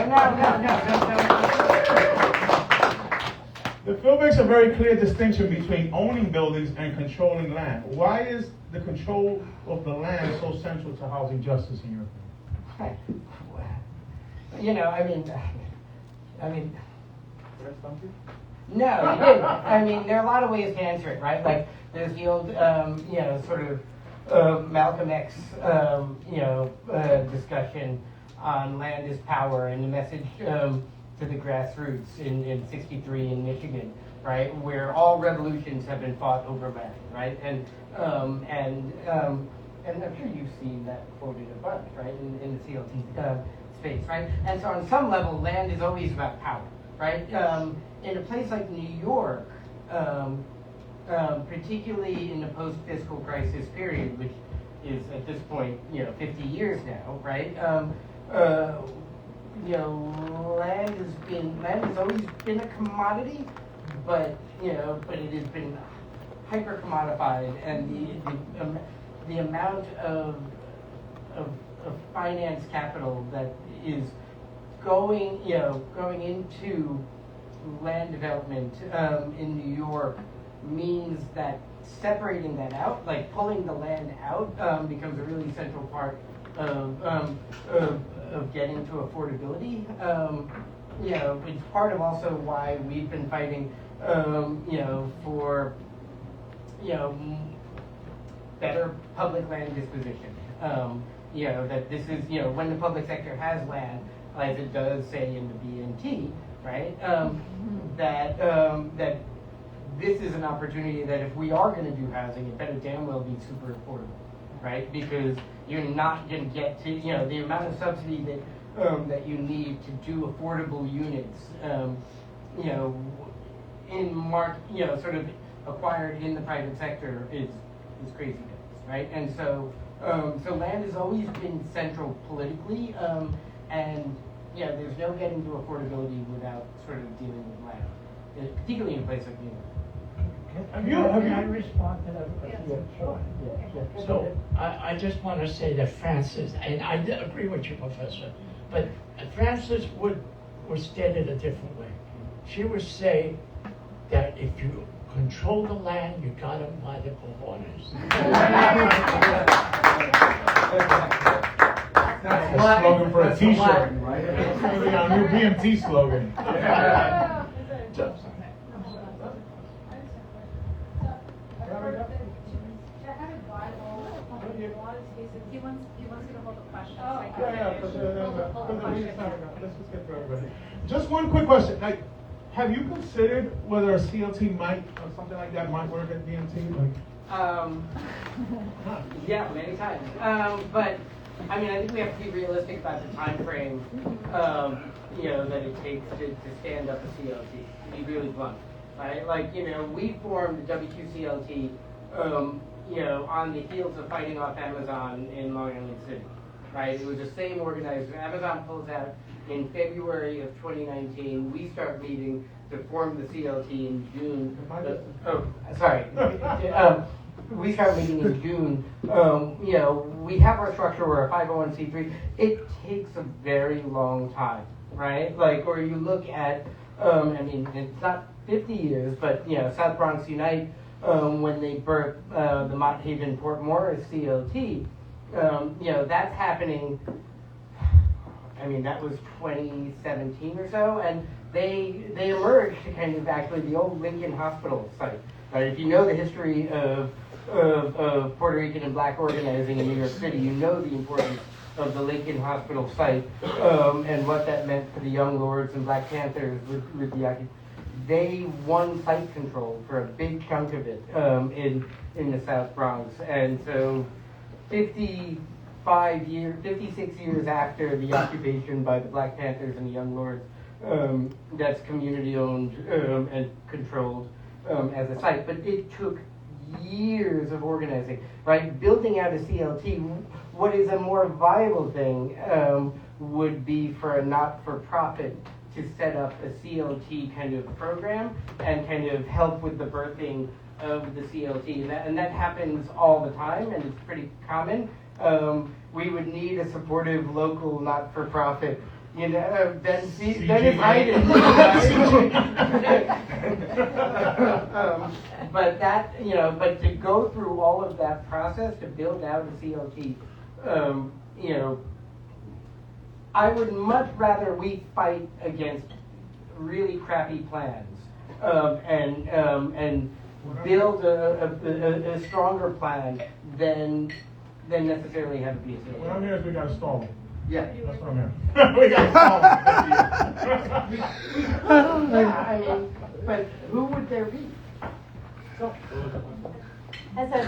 S1: The film makes a very clear distinction between owning buildings and controlling land. Why is the control of the land so central to housing justice in your opinion?
S10: No, I didn't. I mean, there are a lot of ways to answer it, right? Like, there's the old, sort of Malcolm X, discussion on land is power and the message to the grassroots in '63 in Michigan, right? Where all revolutions have been fought over land, right? And I'm sure you've seen that quoted a bunch, right? In the CLT space, right? And so on some level, land is always about power, right? In a place like New York, particularly in the post-fiscal crisis period, which is at this point, 50 years now, right? Land has always been a commodity, but it has been hyper commodified, and the amount of finance capital that is going into land development in New York means that separating that out, like pulling the land out, becomes a really central part of getting to affordability. It's part of also why we've been fighting, for better public land disposition. That this is, when the public sector has land, as it does say in the BNT, right? That this is an opportunity that if we are going to do housing, it better damn well be super affordable, right? Because you're not going to get to, the amount of subsidy that you need to do affordable units, sort of acquired in the private sector is crazy days, right? And so land has always been central politically, and there's no getting to affordability without sort of dealing with land, particularly in a place like New York.
S7: Can I respond to that question? Yeah, sure. Yeah. So I just want to say that Francis, and I agree with you, Professor, but Francis would state it a different way. She would say that if you control the land, you got them by the cojones.
S1: That's a slogan for a T-shirt, right? It's going to be our new BMT slogan.
S11: He wants you to hold the question.
S1: Let's just get through everybody. Just one quick question. Have you considered whether a CLT might, or something like that, might work at BMT?
S10: Yeah, many times. But I think we have to be realistic about the time frame, that it takes to stand up a CLT. To be really blunt, right? We formed the WQCLT, on the heels of fighting off Amazon in Long Island City, right? It was the same organizer. Amazon pulls out in February of 2019. We start meeting to form the CLT in June. We start meeting in June. We have our structure. We're a 501c3. It takes a very long time, right? Or you look at, it's not 50 years, but South Bronx Unite, when they birthed the Mott Haven Port Morris CLT, that's happening I mean, that was 2017 or so, and they emerged to kind of actually the old Lincoln Hospital site. If you know the history of Puerto Rican and black organizing in New York City, you know the importance of the Lincoln Hospital site and what that meant for the Young Lords and Black Panthers with the occupation. They won site control for a big chunk of it in the South Bronx, and so 56 years after the occupation by the Black Panthers and the Young Lords, that's community owned and controlled as a site. But it took years of organizing, right? Building out a CLT, what is a more viable thing would be for a not-for-profit to set up a CLT kind of program and kind of help with the birthing of the CLT. And that happens all the time, and it's pretty common. We would need a supportive local not-for-profit, then invited. But but to go through all of that process to build out a CLT, I would much rather we fight against really crappy plans and build a stronger plan than necessarily have a BCA.
S1: What I'm hearing is we got to stall them.
S10: Yeah.
S1: That's what I'm hearing. We got to stall them.
S10: Yeah, I mean, but who would there be?
S11: I said,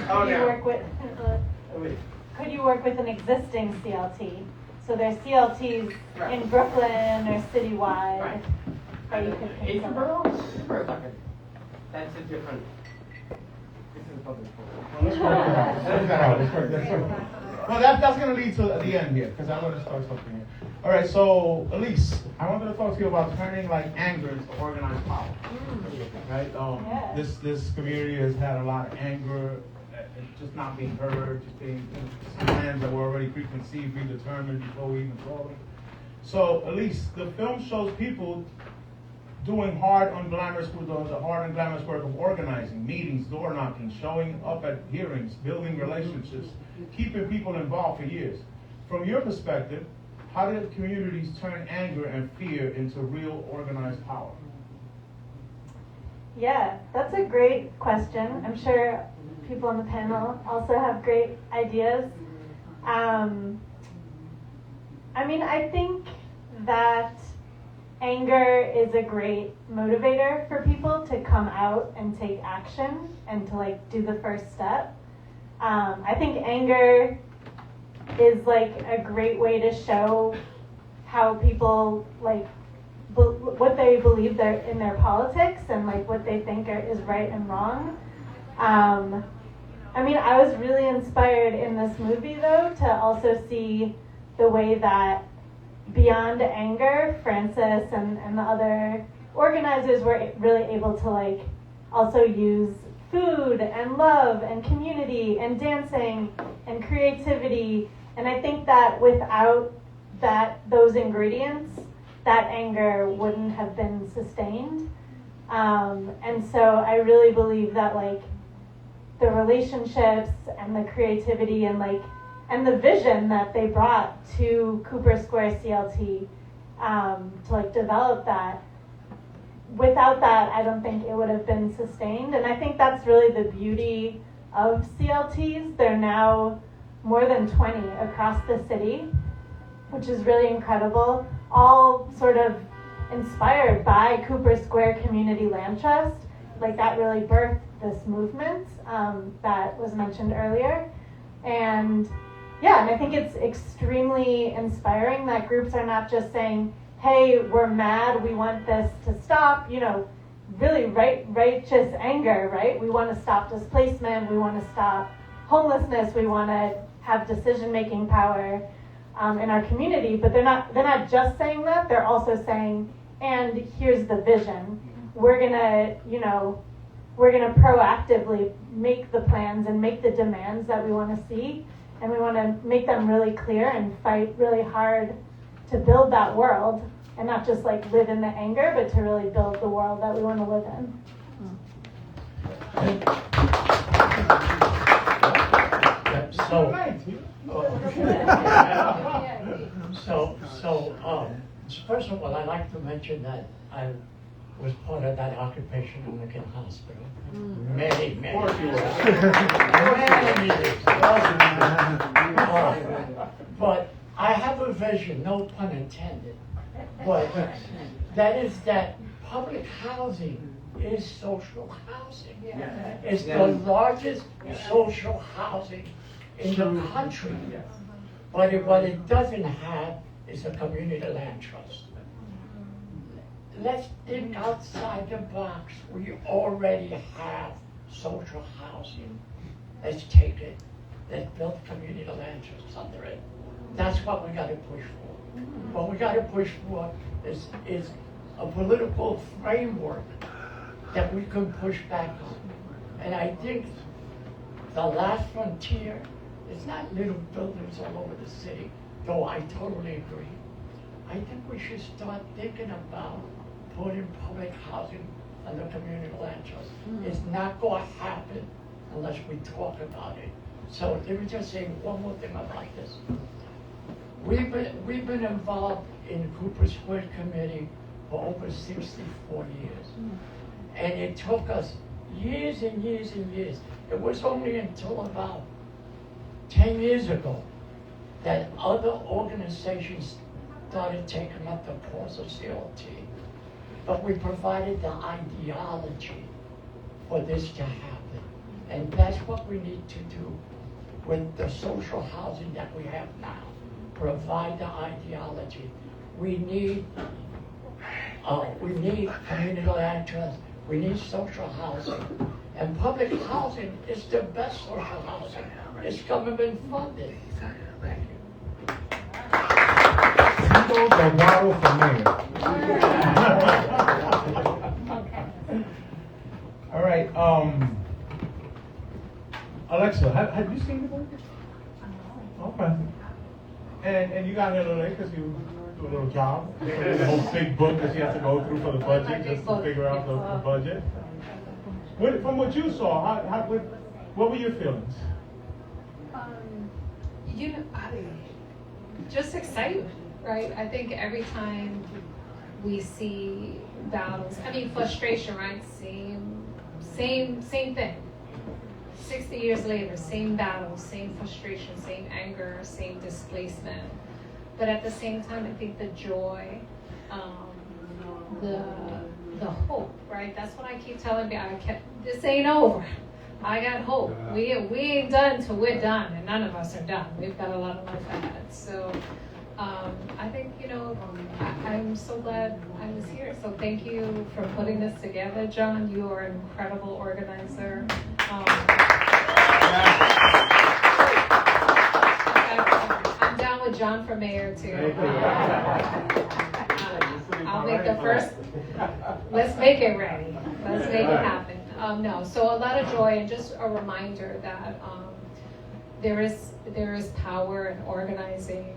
S11: could you work with an existing CLT? So there's CLTs in Brooklyn or citywide.
S10: Right.
S11: That you could pick some up.
S10: That's a different. This is a public
S1: Let's work that out. Well, that's going to lead to the end here, because I'm going to start something here. All right, so Elise, I wanted to talk to you about turning anger into organized power. Right? This community has had a lot of anger, just not being heard, just being plans that were already preconceived, predetermined before we even saw them. So Elise, the film shows people doing the hard and glamorous work of organizing, meetings, door knocking, showing up at hearings, building relationships, keeping people involved for years. From your perspective, how did communities turn anger and fear into real organized power?
S11: Yeah, that's a great question. I'm sure people on the panel also have great ideas. I think that anger is a great motivator for people to come out and take action and to do the first step. I think anger is a great way to show how people what they believe in their politics and what they think is right and wrong. I was really inspired in this movie though to also see the way that beyond anger, Francis and the other organizers were really able to also use food and love and community and dancing and creativity. And I think that without those ingredients, that anger wouldn't have been sustained. And so I really believe that the relationships and the creativity and the vision that they brought to Cooper Square CLT to develop that. Without that, I don't think it would have been sustained. And I think that's really the beauty of CLTs. They're now more than 20 across the city, which is really incredible. All sort of inspired by Cooper Square Community Land Trust. That really birthed this movement that was mentioned earlier. And I think it's extremely inspiring that groups are not just saying, hey, we're mad, we want this to stop, really righteous anger, right? We want to stop displacement, we want to stop homelessness, we want to have decision-making power in our community, but they're not just saying that, they're also saying, and here's the vision. We're gonna proactively make the plans and make the demands that we want to see, and we want to make them really clear and fight really hard to build that world, and not just live in the anger, but to really build the world that we want to live in.
S7: First of all, I'd like to mention that I was part of that occupation in Lincoln Hospital. Many years. But I have a vision, no pun intended, but that is that public housing is social housing. It's the largest social housing in the country. But what it doesn't have is a community land trust. Let's think outside the box. We already have social housing. Let's take it. Let's build community land trusts under it. That's what we got to push for. What we got to push for is a political framework that we can push back on. And I think the last frontier is not little buildings all over the city, though I totally agree. I think we should start thinking about putting public housing under community land trust. It's not going to happen unless we talk about it. So let me just say one more thing about this. We've been involved in Cooper Square Committee for over 64 years. And it took us years and years and years. It was only until about 10 years ago that other organizations started taking up the cause of CLT. But we provided the ideology for this to happen. And that's what we need to do with the social housing that we have now. Provide the ideology. We need community land trust. We need social housing. And public housing is the best social housing. It's government funded. Thank you.
S1: The model for mayor. All right. Alexa, have you seen the book? Okay. And you got here a little late because you do a little job. The whole big book that you have to go through for the budget, just to figure out the budget. From what you saw, what were your feelings?
S9: Just excitement, right? I think every time we see battles, frustration, right? Same thing. 60 years later, same battles, same frustration, same anger, same displacement. But at the same time, I think the joy, the hope, right? That's what I keep telling people. This ain't over. I got hope. We ain't done till we're done, and none of us are done. We've got a lot of life ahead. So I think, I'm so glad I was here. So thank you for putting this together, John. You are an incredible organizer. I'm down with John for mayor too. I'll make the first. Let's make it ready. Let's make it happen. So a lot of joy, and just a reminder that there is power in organizing.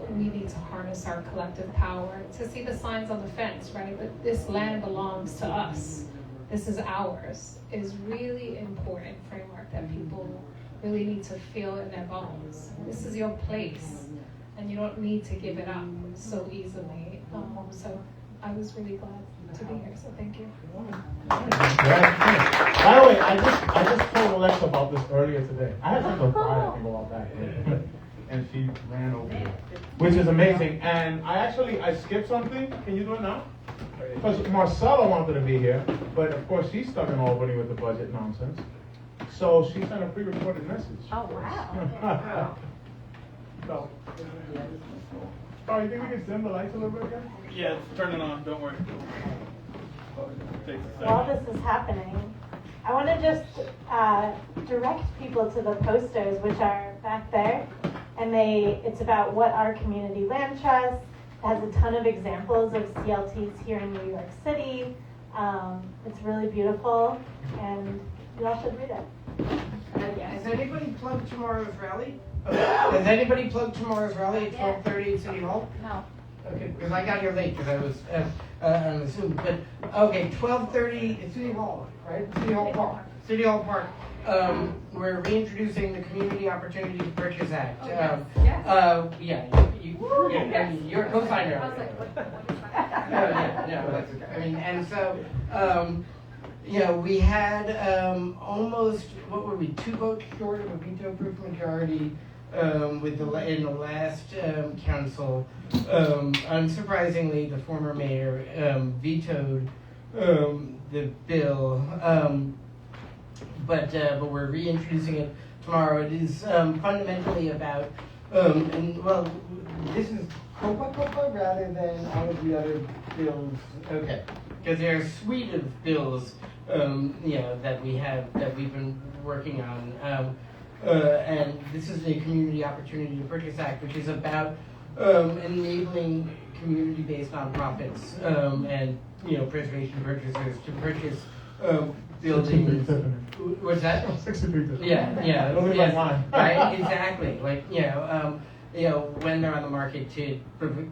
S9: We need to harness our collective power to see the signs on the fence, right? But this land belongs to us. This is ours. Is really important framework that people really need to feel in their bones. This is your place, and you don't need to give it up so easily. So I was really glad to be here. So thank you.
S1: By the way, I just told Alexa about this earlier today. I had to go cry, I think, about that. And she ran over there, which is amazing. And I skipped something. Can you do it now? Because Marcella wanted to be here, but of course she's stuck in Albany with the budget nonsense. So she sent a pre-recorded message.
S9: Oh, wow.
S1: So, you think we can dim the lights a little bit again?
S14: Yeah, turn it on. Don't worry.
S11: While this is happening, I want to just direct people to the posters, which are back there. And it's about what our community land trust. It has a ton of examples of CLTs here in New York City. It's really beautiful, and you all should read it.
S10: Has anybody plugged tomorrow's rally? Has anybody plugged tomorrow's rally at 12:30 at City Hall?
S9: No.
S10: Okay, because I got here late because I was on the Zoom. But okay, 12:30 at City Hall, right? City Hall Park. City Hall Park. we're reintroducing the Community Opportunity to Purchase Act. You're a co-signer. And so, we had almost, what were we, 2 votes short of a veto-proof majority in the last council. Unsurprisingly, the former mayor vetoed the bill, but we're reintroducing it tomorrow. It is fundamentally about, this is COPA rather than all of the other bills. Okay, because there are a suite of bills, that we've been working on. And this is the Community Opportunity to Purchase Act, which is about enabling community-based nonprofits and preservation purchasers to purchase buildings. What's that?
S1: 63.
S10: Yeah.
S1: Only like mine.
S10: Right, exactly. Like when they're on the market to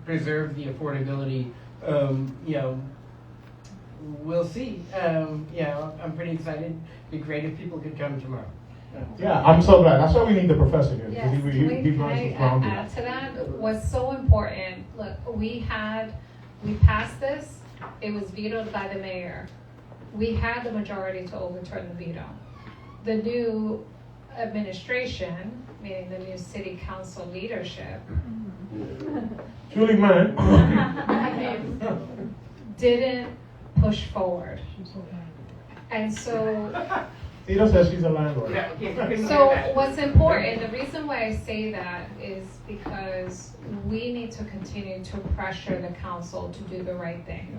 S10: preserve the affordability. We'll see. I'm pretty excited. It'd be great if people could come tomorrow.
S1: Yeah, I'm so glad. That's why we need the professor here.
S9: Yes.
S1: He
S9: Can I add to that? What's so important, look, we passed this, it was vetoed by the mayor. We had the majority to overturn the veto. The new administration, meaning the new city council leadership,
S1: Julie Mann
S9: didn't push forward. And so
S1: Tito says she's a landlord.
S9: So what's important, the reason why I say that is because we need to continue to pressure the council to do the right thing.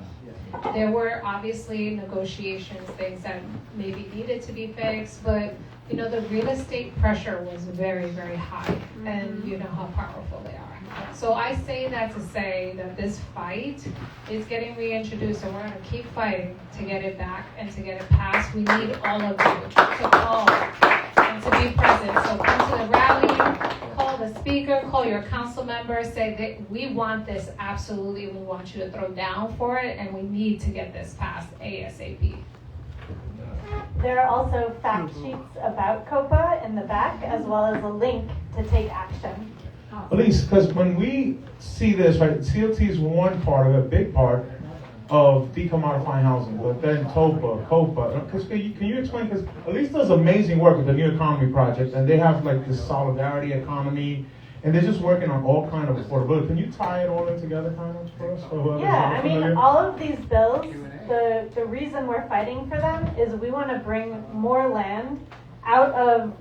S9: There were obviously negotiations, things that maybe needed to be fixed, but the real estate pressure was very, very high, and you know how powerful they are. So I say that to say that this fight is getting reintroduced, and we're going to keep fighting to get it back and to get it passed. We need all of you to call and to be present. So come to the rally, call the speaker, call your council members, say that we want this absolutely, we want you to throw down for it, and we need to get this passed ASAP.
S11: There are also fact sheets about COPA in the back, as well as a link to take action.
S1: Elise, because when we see this, right, CLT is one part of it, a big part of decommodifying housing, but then TOPA, COPA. Can you explain? Because Elise does amazing work with the New Economy Project, and they have like this solidarity economy, and they're just working on all kind of affordability. Can you tie it all in together kind of for us?
S11: All of these bills, the reason we're fighting for them is we want to bring more land out of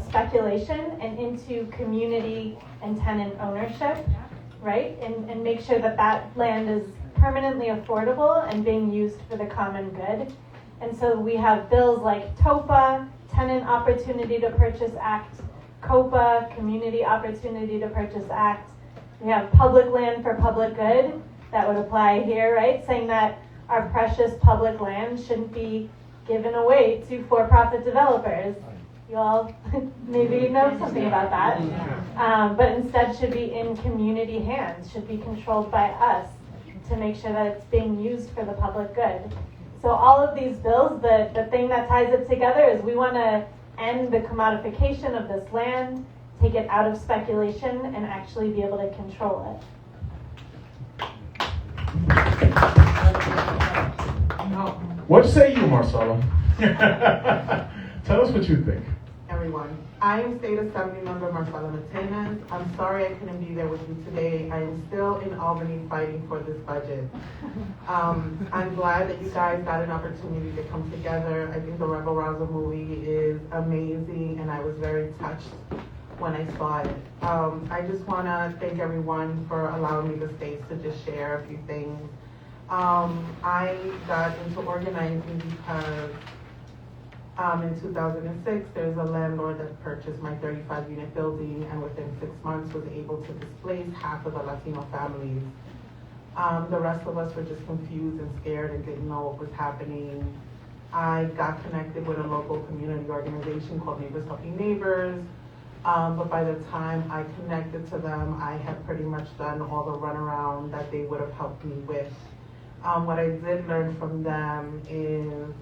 S11: speculation and into community and tenant ownership, right? And make sure that that land is permanently affordable and being used for the common good. And so we have bills like TOPA, Tenant Opportunity to Purchase Act, COPA, Community Opportunity to Purchase Act. We have public land for public good that would apply here, right? Saying that our precious public land shouldn't be given away to for-profit developers. You all maybe know something about that. But instead should be in community hands, should be controlled by us to make sure that it's being used for the public good. So all of these bills, the thing that ties it together is we want to end the commodification of this land, take it out of speculation, and actually be able to control it.
S1: What say you, Marcella? Tell us what you think.
S14: Everyone, I am State Assembly Member Marcella Martinez. I'm sorry I couldn't be there with you today. I am still in Albany fighting for this budget. I'm glad that you guys got an opportunity to come together. I think the Rabble Rousers movie is amazing, and I was very touched when I saw it. I just want to thank everyone for allowing me the space to just share a few things. I got into organizing because in 2006, there's a landlord that purchased my 35-unit building, and within 6 months was able to displace half of the Latino families. The rest of us were just confused and scared and didn't know what was happening. I got connected with a local community organization called Neighbors Helping Neighbors, but by the time I connected to them, I had pretty much done all the runaround that they would have helped me with. What I did learn from them is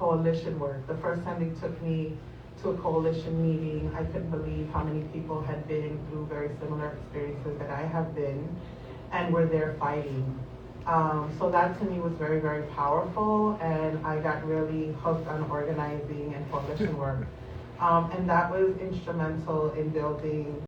S14: coalition work. The first time they took me to a coalition meeting, I couldn't believe how many people had been through very similar experiences that I have been and were there fighting. So that to me was very, very powerful, and I got really hooked on organizing and coalition work. And that was instrumental in building